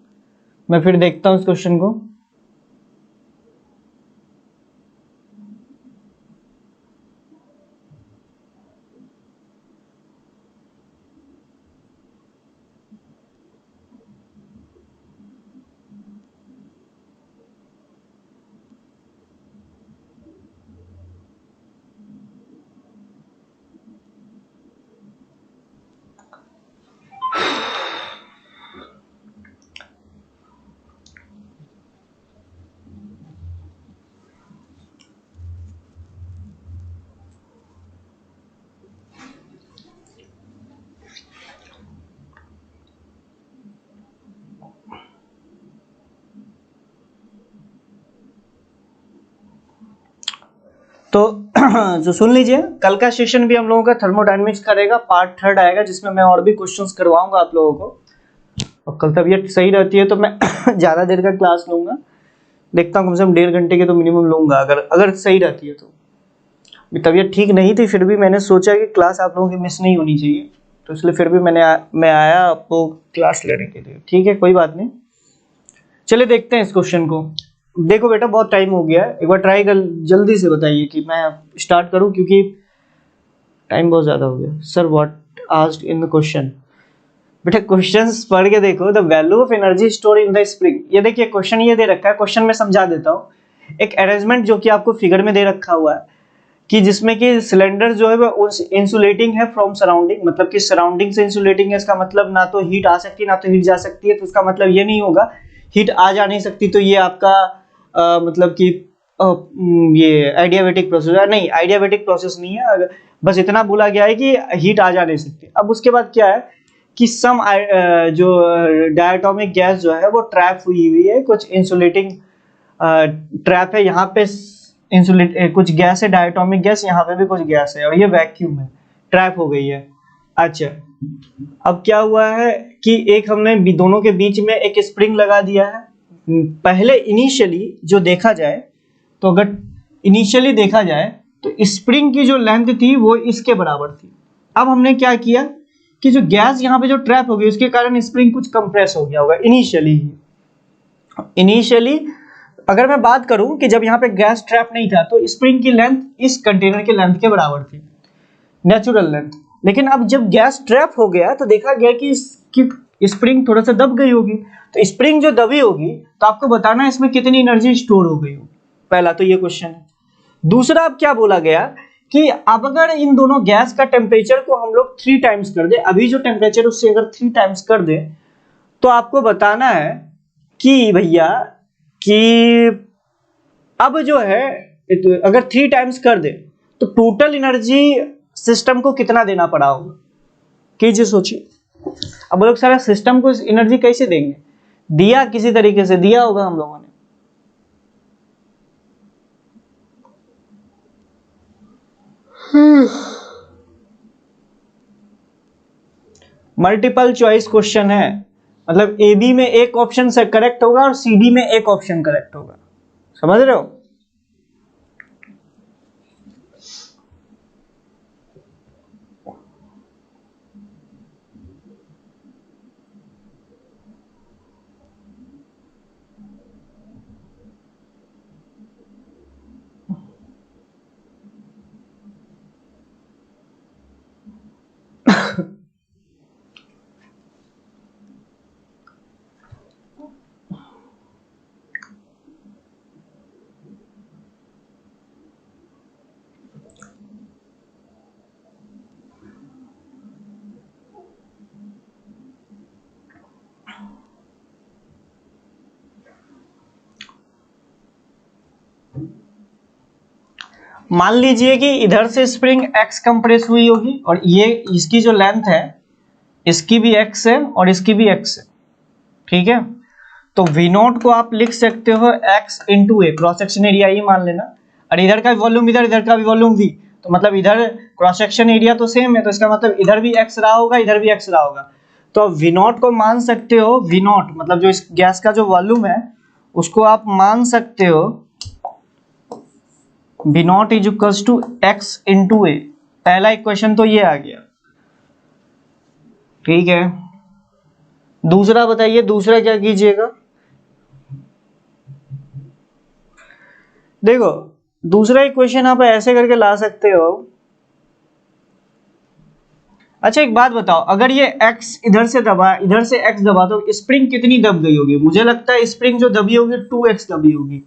मैं फिर देखता हूँ इस क्वेश्चन को। तो जो सुन लीजिए, कल का सेशन भी हम लोगों का थर्मोडायनेमिक्स करेगा, पार्ट 3 आएगा, जिसमें मैं और भी क्वेश्चंस करवाऊंगा आप लोगों को। और कल तबीयत सही रहती है तो मैं ज़्यादा देर का क्लास लूंगा, देखता हूँ कम से कम 1.5 घंटे के तो मिनिमम लूंगा, अगर सही रहती है तो। तबीयत ठीक नहीं थी, फिर भी मैंने सोचा कि क्लास आप लोगों की मिस नहीं होनी चाहिए, तो इसलिए फिर भी मैं आया आपको क्लास लेने के लिए। ठीक है, कोई बात नहीं। चलिए देखते हैं इस क्वेश्चन को। देखो बेटा, बहुत टाइम हो गया है, एक बार ट्राई कर, जल्दी से बताइए कि मैं स्टार्ट करूं, क्योंकि टाइम बहुत ज़्यादा हो गया। Sir what asked in the question. बेटा क्वेश्चंस पढ़ के देखो। The value of energy store in the spring. ये देखिए क्वेश्चन ये दे रखा है, क्वेश्चन में समझा देता हूँ। एक अरेंजमेंट जो कि आपको फिगर में दे रखा हुआ है, कि जिसमें कि सिलेंडर जो है वो इंसुलेटिंग है फ्रॉम सराउंडिंग, मतलब कि सराउंडिंग से इंसुलेटिंग है। इसका मतलब ना तो हीट आ सकती है ना तो हीट जा सकती है, तो इसका मतलब ये नहीं होगा हीट आ जा नहीं सकती, तो ये आपका मतलब कि ये आइडियाबैटिक प्रोसेस है। नहीं, आइडियाबैटिक प्रोसेस नहीं है, बस इतना बोला गया है कि हीट आ जा नहीं सकती। अब उसके बाद क्या है कि सम जो डायटोमिक गैस जो है वो ट्रैप हुई हुई है, कुछ इंसुलेटिंग ट्रैप है यहाँ पे, इंसुलेट कुछ गैस है, डायटोमिक गैस, यहाँ पे भी कुछ गैस है, और ये वैक्यूम है, ट्रैप हो गई है। अच्छा, अब क्या हुआ है कि एक हमने दोनों के बीच में एक स्प्रिंग लगा दिया है। पहले इनिशियली जो देखा जाए, तो अगर इनिशियली देखा जाए तो स्प्रिंग की जो लेंथ थी वो इसके बराबर थी। अब हमने क्या किया कि जो गैस यहाँ पे जो ट्रैप हो गई, उसके कारण स्प्रिंग कुछ कंप्रेस हो गया होगा इनिशियली। अगर मैं बात करूं कि जब यहाँ पे गैस ट्रैप नहीं था, तो स्प्रिंग की लेंथ इस कंटेनर की लेंथ के बराबर थी, नेचुरल लेंथ। लेकिन अब जब गैस ट्रैप हो गया तो देखा गया कि इसकी स्प्रिंग थोड़ा सा दब गई होगी, तो स्प्रिंग जो दबी होगी तो आपको बताना है इसमें कितनी एनर्जी स्टोर हो गई होगी। पहला तो ये क्वेश्चन है। दूसरा, अब क्या बोला गया कि अब अगर इन दोनों गैस का टेम्परेचर को हम लोग 3 टाइम्स कर दे, अभी जो टेम्परेचर उससे अगर 3 टाइम्स कर दे, तो आपको बताना है कि भैया कि अब जो है अगर 3 टाइम्स कर दे तो टोटल एनर्जी सिस्टम को कितना देना पड़ा होगा। कीजिए, सोचिए। अब लोग सारा सिस्टम को एनर्जी कैसे देंगे, दिया किसी तरीके से दिया होगा हम लोगों ने। मल्टीपल चॉइस क्वेश्चन है, मतलब ए बी में एक ऑप्शन से करेक्ट होगा और सी डी में एक ऑप्शन करेक्ट होगा, समझ रहे हो। मान लीजिए कि इधर से स्प्रिंग x कंप्रेस हुई होगी, और ये इसकी जो लेंथ है इसकी भी x है और इसकी भी x है, ठीक है। तो V नॉट को आप लिख सकते हो x इंटू ए, क्रॉस सेक्शन एरिया ही मान लेना, और इधर का वॉल्यूम इधर का भी वॉल्यूम v, तो मतलब इधर क्रॉस सेक्शन एरिया तो सेम है, तो इसका मतलब इधर भी x रहा होगा, इधर भी x रहा होगा। तो V नॉट को मान सकते हो, V नॉट मतलब जो इस गैस का जो वॉल्यूम है उसको आप मान सकते हो V not is equals to x into a. पहला इक्वेशन तो ये आ गया, ठीक है। दूसरा बताइए, दूसरा क्या कीजिएगा? देखो दूसरा इक्वेशन आप ऐसे करके ला सकते हो। अच्छा एक बात बताओ, अगर ये x इधर से दबा, इधर से x दबा, तो स्प्रिंग कितनी दब गई होगी? मुझे लगता है स्प्रिंग जो दबी होगी 2x दबी होगी।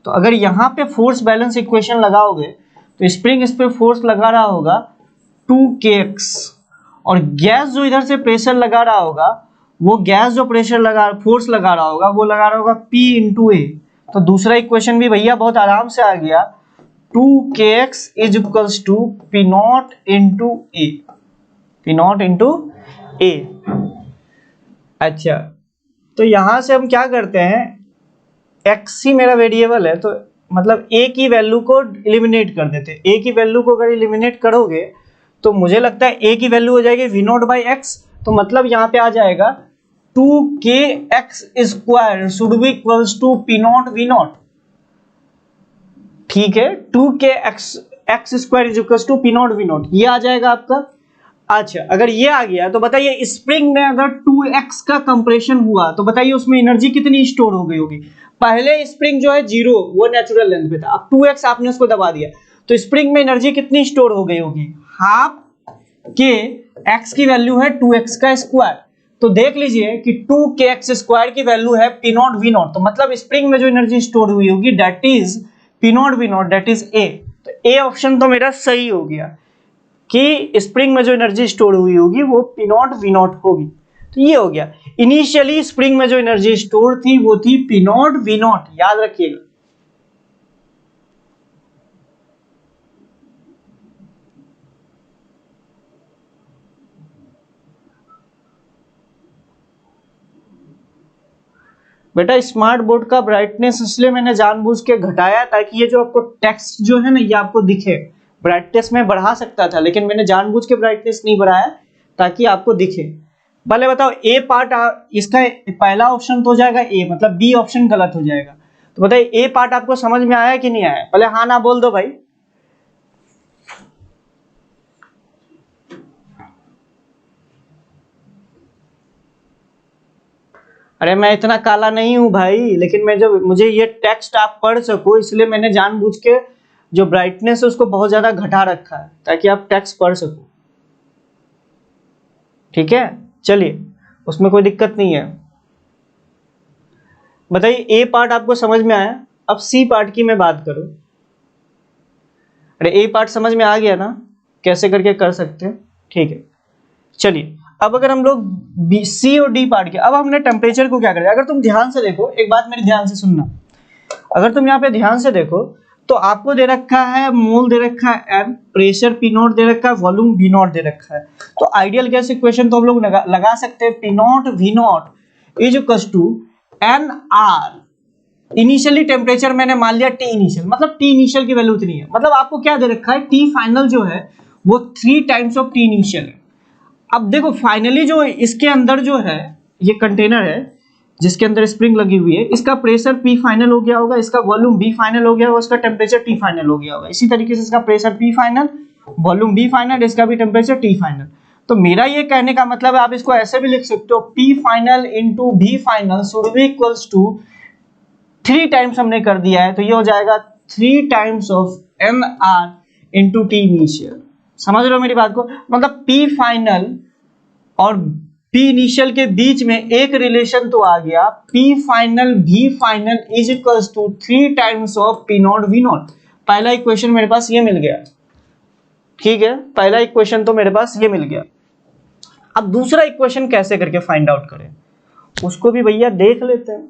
तो अगर यहाँ पे फोर्स बैलेंस इक्वेशन लगाओगे तो स्प्रिंग इस पे फोर्स लगा रहा होगा 2kx, और गैस जो इधर से प्रेशर लगा रहा होगा, वो गैस जो प्रेशर लगा, फोर्स लगा रहा होगा, वो लगा रहा होगा P इंटू ए। तो दूसरा इक्वेशन भी भैया बहुत आराम से आ गया, 2kx is equals to P not into a, P not into a. अच्छा तो यहां से हम क्या करते हैं, x ही मेरा वेरिएबल है, तो मतलब a की वैल्यू को एलिमिनेट कर देते हैं। a की वैल्यू को अगर एलिमिनेट करोगे तो मुझे लगता है a की वैल्यू हो जाएगी v नॉट बाई एक्स, तो मतलब यहाँ पे आ जाएगा 2kx square should be equals to P not v not. ठीक है, 2kx x square is equals to P not v not, ये आ जाएगा आपका। अच्छा अगर ये आ गया तो बताइए स्प्रिंग में अगर 2x का कंप्रेशन हुआ तो बताइए उसमें एनर्जी कितनी स्टोर हो गई होगी? पहले स्प्रिंग जो है 0 वो नेचुरल लेंथ पे था, अब 2x आपने उसको दबा दिया तो स्प्रिंग में एनर्जी कितनी स्टोर हो गई होगी? हाफ के x की वैल्यू है 2x का स्क्वायर, तो देख लीजिए कि 2kx स्क्वायर की वैल्यू है P नॉट v नॉट, तो मतलब स्प्रिंग में जो एनर्जी स्टोर हुई होगी that is P not v not, that is A। तो A ऑप्शन तो मेरा सही हो गया कि स्प्रिंग में जो एनर्जी स्टोर हुई होगी वो P नॉट V नॉट होगी। तो ये हो गया, इनिशियली स्प्रिंग में जो एनर्जी स्टोर थी वो थी P नॉट V नॉट, याद रखिएगा। बेटा स्मार्ट बोर्ड का ब्राइटनेस इसलिए मैंने जानबूझ के घटाया ताकि ये जो आपको टेक्स्ट जो है ना ये आपको दिखे। ब्राइटनेस में बढ़ा सकता था लेकिन मैंने जानबूझ के ब्राइटनेस नहीं बढ़ाया ताकि आपको दिखे। भले बताओ ए पार्ट, इसका पहला ऑप्शन तो हो जाएगा ए, मतलब बी ऑप्शन गलत हो जाएगा। तो बताइए ए पार्ट आपको समझ में आया कि नहीं आया? पहले हाँ ना बोल दो भाई। अरे मैं इतना काला नहीं हूं भाई, लेकिन मैं जब मुझे ये टेक्स्ट आप पढ़ सको इसलिए मैंने जानबूझ के जो ब्राइटनेस है उसको बहुत ज्यादा घटा रखा है ताकि आप टेक्स्ट पढ़ सको। ठीक है चलिए, उसमें कोई दिक्कत नहीं है। बताइए ए पार्ट आपको समझ में आया, अब सी पार्ट की मैं बात करूं। अरे ए पार्ट समझ में आ गया ना कैसे करके कर सकते हैं? ठीक है चलिए, अब अगर हम लोग सी और डी पार्ट के, अब हमने टेम्परेचर को क्या करें, अगर तुम ध्यान से देखो, एक बात मेरी ध्यान से सुनना, अगर तुम यहाँ पे ध्यान से देखो तो आपको दे रखा है मोल दे रखा है m, pressure P not they रखा है, वॉल्यूम V नॉट दे रखा है। तो आइडियल गैस इक्वेशन तो हम लोग लगा सकते हैं P not V not is equals to NR। Initially temperature मैंने मान लिया T इनिशियल, मतलब T इनिशियल की वैल्यू इतनी है, मतलब आपको क्या दे रखा है T फाइनल जो है वो 3 टाइम्स ऑफ T इनिशियल है। अब देखो फाइनली जो इसके अंदर जो है ये कंटेनर है जिसके अंदर स्प्रिंग लगी हुई है, इसका प्रेशर P फाइनल हो गया होगा, इसका वॉल्यूम V फाइनल हो गया होगा, इसका टेम्परेचर T फाइनल हो गया होगा। इसी तरीके से इसका pressure P final, volume V final, इसका भी टेम्परेचर T फाइनल। तो मेरा ये कहने का मतलब है आप इसको ऐसे भी लिख सकते हो P final into V final should be equals to 3 times हमने कर दिया है तो ये हो जाएगा 3 times of NR into T initial. समझ रहे हो मेरी बात को? मतलब P फाइनल और P इनिशियल के बीच में एक रिलेशन तो आ गया, P final V final is equals to 3 times of P not V not. पहला इक्वेशन मेरे पास ये मिल गया। ठीक है, पहला इक्वेशन तो मेरे पास ये मिल गया। अब दूसरा इक्वेशन कैसे करके फाइंड आउट करें उसको भी भैया देख लेते हैं,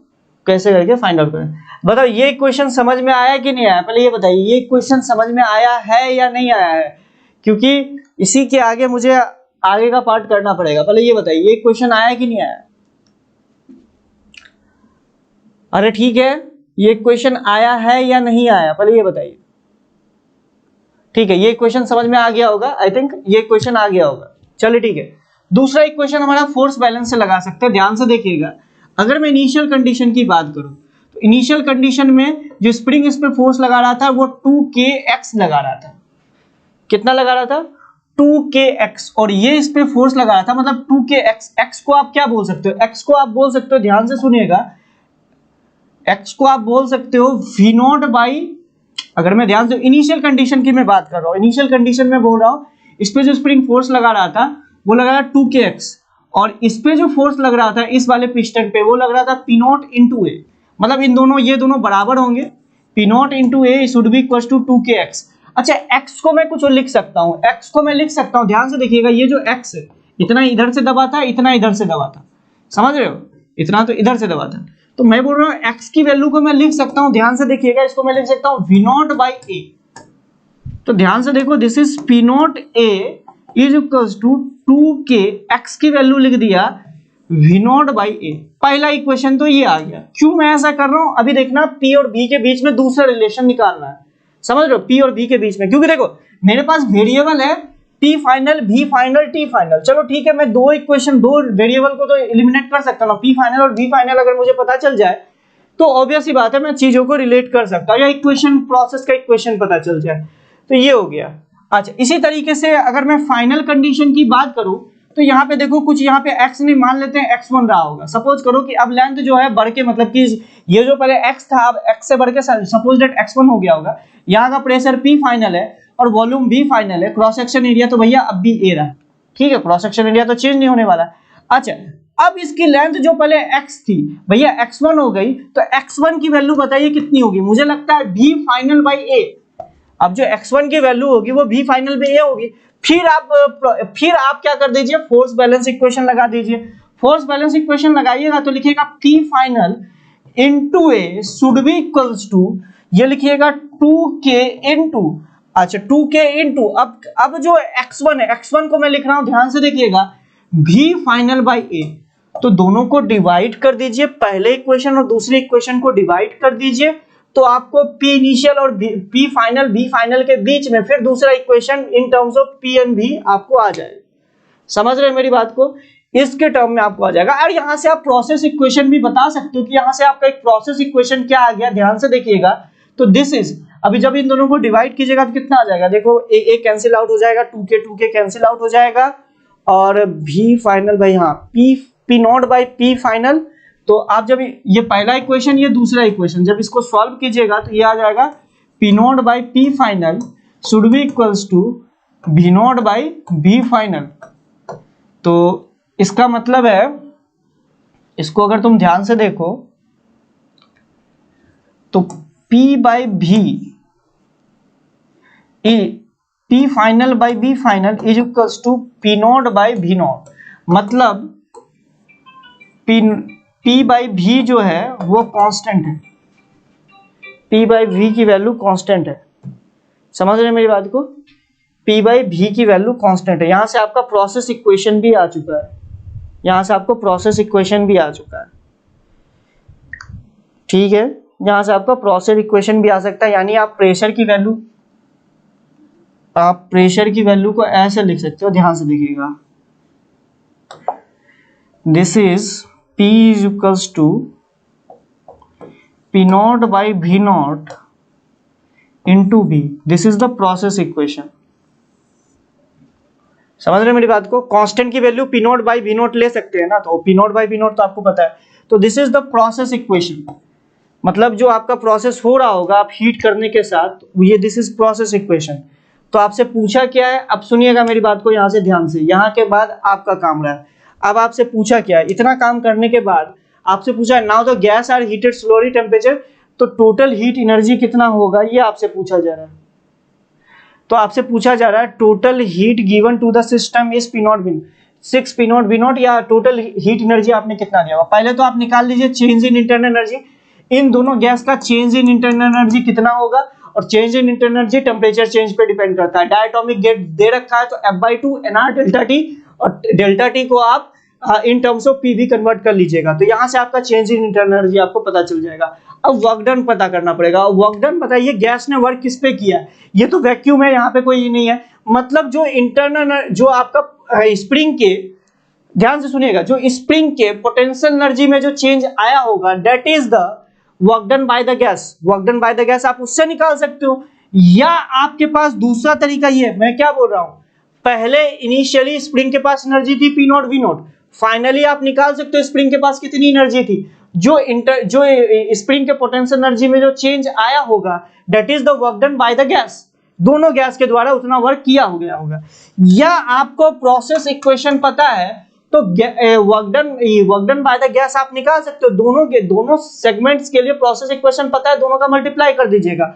कैसे करके फाइंड आउट करें। बताओ ये इक्वेशन समझ में आया कि नहीं आया? पहले ये बताइए ये इक्वेशन समझ में आया है या नहीं आया है, क्योंकि इसी के आगे मुझे आगे का पार्ट करना पड़ेगा। पहले ये बताइए ये क्वेश्चन आया कि नहीं आया? अरे ठीक है, ये क्वेश्चन आया है या नहीं आया पहले ये बताइए। ठीक है, ये क्वेश्चन समझ में आ गया होगा, आई थिंक ये क्वेश्चन आ गया होगा। चलिए ठीक है, दूसरा इक्वेशन हमारा फोर्स बैलेंस से लगा सकते हैं। ध्यान से देखिएगा, अगर मैं इनिशियल कंडीशन की बात करूं तो इनिशियल कंडीशन में जो स्प्रिंग इस पे फोर्स लगा रहा था वो 2kx लगा रहा था। कितना लगा रहा था? 2kx और ये इस पे फोर्स लगा रहा था, मतलब 2kx। x को आप क्या बोल सकते हो, x को आप बोल सकते हो, ध्यान से सुनिएगा, x को आप बोल सकते हो v नॉट बाई, अगर मैं ध्यान से इनिशियल कंडीशन की मैं बात कर रहा हूं, इनिशियल कंडीशन में बोल रहा हूं, इस पे जो स्प्रिंग फोर्स लगा रहा था वो लगा रहा 2kx, और इस पे जो फोर्स लग रहा था इस वाले पिस्टन पे वो लग रहा था p नॉट इंटू ए, मतलब इन दोनों, ये दोनों बराबर होंगे, p not into A should be equal to 2kx। अच्छा, x को मैं कुछ और लिख सकता हूं, x को मैं लिख सकता हूं, ध्यान से देखिएगा, ये जो x है इतना इधर से दबा था, इतना इधर से दबा था, समझ रहे हो, इतना तो इधर से दबा था, तो मैं बोल रहा हूं x की वैल्यू को मैं लिख सकता हूं, ध्यान से देखिएगा, इसको मैं लिख सकता हूं v नॉट बाई ए। तो ध्यान से देखो, this is p not a is equals to 2k, x की वैल्यू लिख दिया v नॉट बाई ए। पहला इक्वेशन तो ये आ गया। क्यों मैं ऐसा कर रहा हूं, अभी देखना, p और b के बीच में दूसरा रिलेशन निकालना है, समझ रहे हो, p और b के बीच में, क्योंकि देखो मेरे पास वेरिएबल है p final, b final, t final, चलो ठीक है, मैं दो इक्वेशन, दो वेरिएबल को तो एलिमिनेट कर सकता हूं, p फाइनल और b फाइनल अगर मुझे पता चल जाए तो ऑब्वियस ही बात है मैं चीजों को रिलेट कर सकता हूं, या इक्वेशन, प्रोसेस का इक्वेशन पता चल जाए, तो ये हो गया। अच्छा, इसी तरीके से अगर मैं फाइनल कंडीशन की बात करूं तो यहाँ पे देखो, कुछ यहाँ पे x नहीं, मान लेते हैं x1 रहा होगा, सपोज करो कि अब लेंथ जो है बढ़ के, मतलब कि ये जो पहले x था अब x से बढ़ के सपोज दैट x1 हो गया होगा, यहाँ का प्रेशर p फाइनल है और वॉल्यूम v फाइनल है, क्रॉस सेक्शन एरिया तो भैया अब भी a रहा, ठीक है, क्रॉस सेक्शन एरिया तो चेंज नहीं होने वाला। अच्छा, अब इसकी लेंथ जो पहले x थी भैया x1 हो गई, तो x1 की वैल्यू बताइए कितनी होगी, मुझे लगता है v फाइनल बाई a। अब जो x1 की वैल्यू होगी वो v फाइनल बाई a होगी। फिर आप क्या कर दीजिए, फोर्स बैलेंस इक्वेशन लगा दीजिए। फोर्स बैलेंस इक्वेशन लगाइएगा तो लिखिएगा p final into a should be equals to, ये लिखिएगा 2k इनटू, अच्छा 2k इनटू, अब जो x1 है, x1 को मैं लिख रहा हूं, ध्यान से देखिएगा, v फाइनल बाई a, तो दोनों को डिवाइड कर दीजिए, पहले इक्वेशन और दूसरे इक्वेशन को डिवाइड कर दीजिए, तो आपको p इनिशियल और p फाइनल, v फाइनल के बीच में फिर दूसरा equation in terms of p and v आपको आ जाएगा। समझ रहे हैं मेरी बात को, इसके टर्म में आपको आ जाएगा। और यहां से आप प्रोसेस इक्वेशन भी बता सकते हो कि यहां से आपका एक प्रोसेस इक्वेशन क्या आ गया, ध्यान से देखिएगा, तो दिस इज, अभी जब इन दोनों को डिवाइड कीजिएगा तो कितना आ जाएगा, देखो a कैंसिल आउट हो जाएगा, 2k कैंसिल आउट हो जाएगा, और v फाइनल बाई, हाँ p not by p final, तो आप जब ये पहला इक्वेशन, ये दूसरा इक्वेशन, जब इसको सॉल्व कीजिएगा तो ये आ जाएगा p not by p final should be equals to v not by b final. तो इसका मतलब है, इसको अगर तुम ध्यान से देखो तो p by v, p final by b final is equals to p not by v not, मतलब p बाई v जो है वो कांस्टेंट है, p बाई v की वैल्यू कांस्टेंट है, समझ रहे हैं मेरी बात को, p बाई v की वैल्यू कांस्टेंट है। यहां से आपका प्रोसेस इक्वेशन भी आ चुका है, यहां से आपको प्रोसेस इक्वेशन भी आ चुका है, ठीक है, यहां से आपका प्रोसेस इक्वेशन भी आ सकता है, यानी आप प्रेशर की वैल्यू को ऐसे लिख सकते हो, ध्यान से देखिएगा, this is p is equals to p naught by v naught into b, this is the process equation। समझ रहे हैं मेरी बात को, कांस्टेंट की value p not by v not ले सकते हैं ना, तो p not by v not तो आपको पता है, तो this is the process equation, मतलब जो आपका प्रोसेस हो रहा होगा आप हीट करने के साथ, ये दिस इज प्रोसेस इक्वेशन। तो आपसे पूछा क्या है, अब सुनिएगा मेरी बात को यहां से ध्यान से, यहां के बाद आपका काम रहा है, अब आपसे पूछा क्या है, इतना काम करने के बाद आपसे पूछा now the gas are heated slowly temperature, तो टोटल हीट एनर्जी कितना होगा ये आपसे पूछा जा रहा है। तो आपसे पूछा जा रहा है total heat given to the system is p not v, 6 p not v not, या टोटल हीट एनर्जी आपने कितना दिया होगा। पहले तो आप निकाल लीजिए चेंज इन इंटरनल एनर्जी, इन दोनों गैस का चेंज इन इंटरनल एनर्जी कितना होगा, और change in internal energy temperature change पे डिपेंड करता है। डायटोमिक गेट दे रखा है तो F/2 nR डेल्टा टी, और डेल्टा टी को आप इन टर्म्स ऑफ पीवी कन्वर्ट कर लीजिएगा, तो यहां से आपका चेंज इन इंटरनल एनर्जी आपको पता चल जाएगा। अब वर्क डन पता करना पड़ेगा, वर्क डन बताइए गैस ने वर्क किस पे किया, ये तो वैक्यूम है, यहाँ पे कोई नहीं है, मतलब जो इंटरनल, जो आपका स्प्रिंग के, ध्यान से सुनिएगा, जो स्प्रिंग के पोटेंशियल एनर्जी में जो चेंज आया होगा that is the work done by the gas. Work done by the gas आप उससे निकाल सकते हो, या आपके पास दूसरा तरीका ये, मैं क्या बोल रहा हूं, पहले इनिशियली स्प्रिंग के पास एनर्जी थी P not V not, finally आप निकाल सकते हो स्प्रिंग के पास कितनी एनर्जी थी। जो स्प्रिंग के पोटेंशियल एनर्जी में जो चेंज आया होगा that is the work done by the gas, दोनों गैस के द्वारा उतना वर्क किया हो गया होगा। या आपको प्रोसेस इक्वेशन पता है तो work done by the gas आप निकाल सकते हो। दोनों सेगमेंट्स के लिए प्रोसेस इक्वेशन पता है, दोनों का मल्टीप्लाई कर दीजिएगा।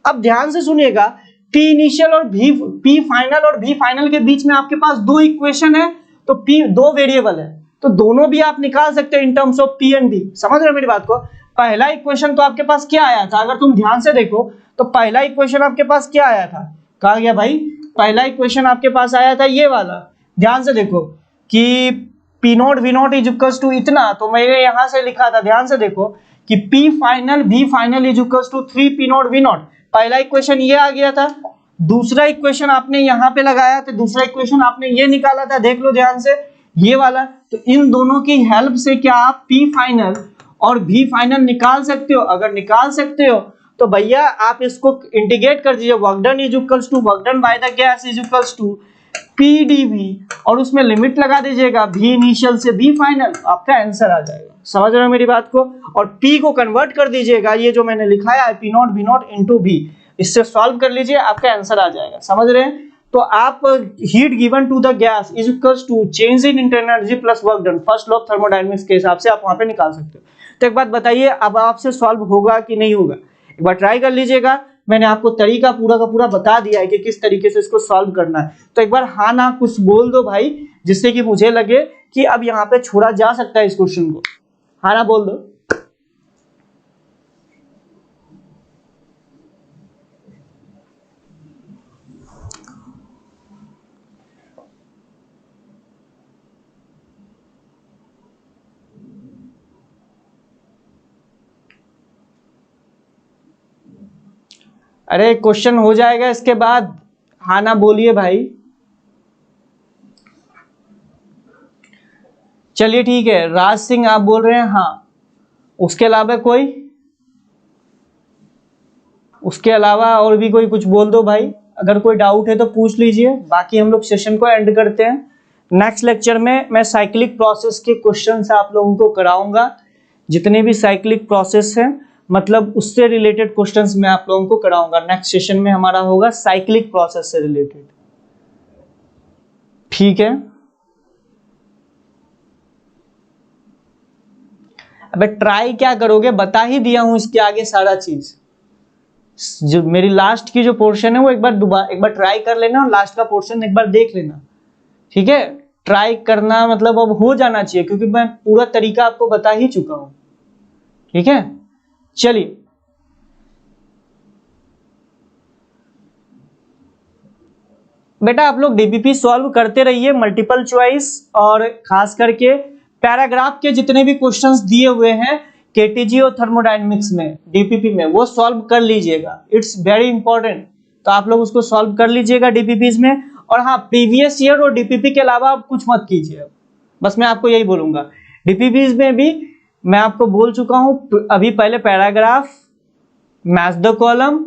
अब ध्यान से सुनिएगा, पी इनिशियल और पी फाइनल और वी फाइनल के बीच में आपके पास दो इक्वेशन है, तो पी दो वेरिएबल है, तो दोनों भी आप निकाल सकते हो in terms of P and V. समझ रहे हो मेरी बात को? पहला इक्वेशन तो आपके पास क्या आया था, अगर तुम ध्यान से देखो तो पहला इक्वेशन आपके पास क्या आया था, कहा गया भाई पहला इक्वेशन आपके पास आया था ये वाला। ध्यान से देखो कि P not V not is equals to इतना, तो मैंने यहां से लिखा था, ध्यान से देखो कि P final V final is equals to 3 P not V not. पहला इक्वेशन ये आ गया था, दूसरा इक्वेशन आपने यहां पे लगाया था, दूसरा इक्वेशन आपने ये निकाला था, देख लो ध्यान से ये वाला। तो इन दोनों की हेल्प से क्या आप पी फाइनल और वी फाइनल निकाल सकते हो। अगर निकाल सकते हो तो भैया आप इसको इंटीग्रेट कर दीजिए, work done is equals to work done by the gas is equals to P D V, और उसमें लिमिट लगा दीजिएगा वी इनिशियल से वी फाइनल, आपका आंसर आ जाएगा। समझ रहे हो मेरी बात को? और पी को कन्वर्ट कर दीजिएगा, ये जो मैंने लिखाया है P not V not into V, इससे सॉल्व कर लीजिए, आपका आंसर आ जाएगा। समझ रहे हैं? तो आप heat given to the gas is equals to change in internal energy plus work done, first law of thermodynamics के हिसाब से आप वहां पे निकाल सकते हो। तो एक बात बताइए, अब आपसे सॉल्व होगा कि नहीं होगा, एक बार ट्राई कर लीजिएगा। मैंने आपको तरीका पूरा का पूरा बता दिया है कि किस तरीके से इसको सॉल्व करना है। तो एक बार हाँ ना कुछ बोल दो भाई, जिससे कि मुझे लगे कि अब यहाँ पे छोड़ा जा सकता है इस क्वेश्चन को। हाँ ना बोल दो। अरे क्वेश्चन हो जाएगा इसके बाद, हाँ ना बोलिए भाई। चलिए ठीक है, राज सिंह आप बोल रहे हैं हाँ, उसके अलावा कोई, उसके अलावा और भी कोई कुछ बोल दो भाई। अगर कोई डाउट है तो पूछ लीजिए, बाकी हम लोग सेशन को एंड करते हैं। नेक्स्ट लेक्चर में मैं साइक्लिक प्रोसेस के क्वेश्चन आप लोगों को कराऊंगा, जितने भी साइक्लिक प्रोसेस है मतलब उससे रिलेटेड क्वेश्चंस मैं आप लोगों को कराऊंगा। नेक्स्ट सेशन में हमारा होगा साइक्लिक प्रोसेस से रिलेटेड, ठीक है? अबे ट्राई क्या करोगे, बता ही दिया हूं इसके आगे सारा चीज। जो मेरी लास्ट की जो पोर्शन है वो एक बार ट्राई कर लेना, और लास्ट का पोर्शन एक बार देख लेना, ठीक है? ट्राई करना मतलब अब हो जाना चाहिए, क्योंकि मैं पूरा तरीका आपको बता ही चुका हूं, ठीक है? चलिए बेटा आप लोग डीपीपी सॉल्व करते रहिए, मल्टीपल चॉइस और खास करके पैराग्राफ के जितने भी क्वेश्चंस दिए हुए हैं केटीजी और थर्मोडायनेमिक्स में डीपीपी में, वो सॉल्व कर लीजिएगा, इट्स वेरी इंपॉर्टेंट। तो आप लोग उसको सॉल्व कर लीजिएगा डीपीपीज में। और हाँ, प्रीवियस ईयर और डीपीपी के अलावा आप कुछ मत कीजिए, बस मैं आपको यही बोलूंगा। डीपीपीज में भी मैं आपको बोल चुका हूं, अभी पहले पैराग्राफ, मैच द कॉलम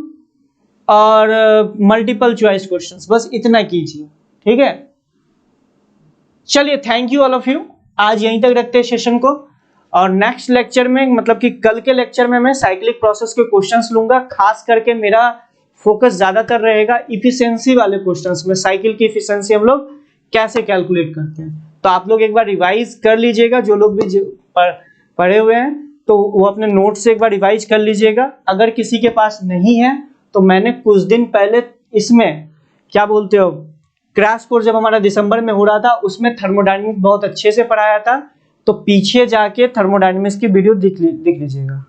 और मल्टीपल चॉइस क्वेश्चंस, बस इतना कीजिए, ठीक है? चलिए, thank you all of you. आज यहीं तक रखते हैं सेशन को, और नेक्स्ट लेक्चर में मतलब कि कल के लेक्चर में मैं साइक्लिक प्रोसेस के क्वेश्चंस लूंगा। खास करके मेरा फोकस ज्यादातर रहेगा इफिशिएंसी वाले क्वेश्चंस में, साइकिल की इफिशिएंसी हम लोग कैसे कैलकुलेट करते हैं। तो आप लोग एक बार रिवाइज कर लीजिएगा, जो लोग भी पढ़े हुए हैं तो वो अपने नोट से एक बार रिवाइज कर लीजिएगा। अगर किसी के पास नहीं है तो मैंने कुछ दिन पहले इसमें क्या बोलते हो, क्रैश कोर्स जब हमारा दिसंबर में हो रहा था उसमें थर्मोडायनेमिक्स बहुत अच्छे से पढ़ाया था, तो पीछे जाके थर्मोडायनेमिक्स की वीडियो देख लीजिएगा,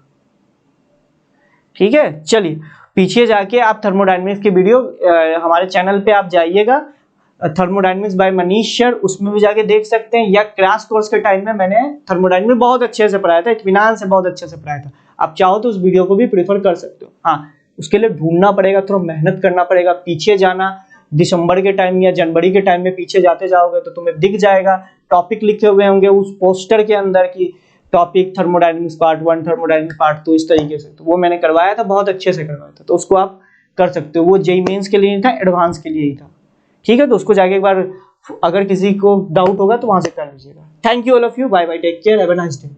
ठीक है? चलिए, पीछे जाके आप थर्मोडायनेमिक्स की वीडियो हमारे चैनल पे आप जाइएगा, थर्मोडायनेमिक्स बाय मनीष सर, उसमें भी जाके देख सकते हैं। या क्रैश कोर्स के टाइम में मैंने थर्मोडायनेमिक्स बहुत अच्छे से पढ़ाया था, इत्मीनान से बहुत अच्छे से पढ़ाया था। आप चाहो तो उस वीडियो को भी प्रीफर कर सकते हो। हाँ, उसके लिए ढूंढना पड़ेगा, थोड़ा मेहनत करना पड़ेगा, पीछे जाना, दिसंबर के टाइम या जनवरी के टाइम में पीछे जाते जाओगे तो तुम्हें दिख जाएगा, टॉपिक लिखे हुए होंगे उस पोस्टर के अंदर की topic thermodynamics part 1, thermodynamics part 2, इस तरीके से। तो वो मैंने करवाया था, बहुत अच्छे से करवाया था, तो उसको आप कर सकते हो। वो जेईई मेंस के लिए नहीं था, एडवांस के लिए ही था, ठीक है, तो उसको जाके एक बार अगर किसी को डाउट होगा तो वहां से कर लीजिएगा। Thank you all of you, bye bye, take care, have a nice day.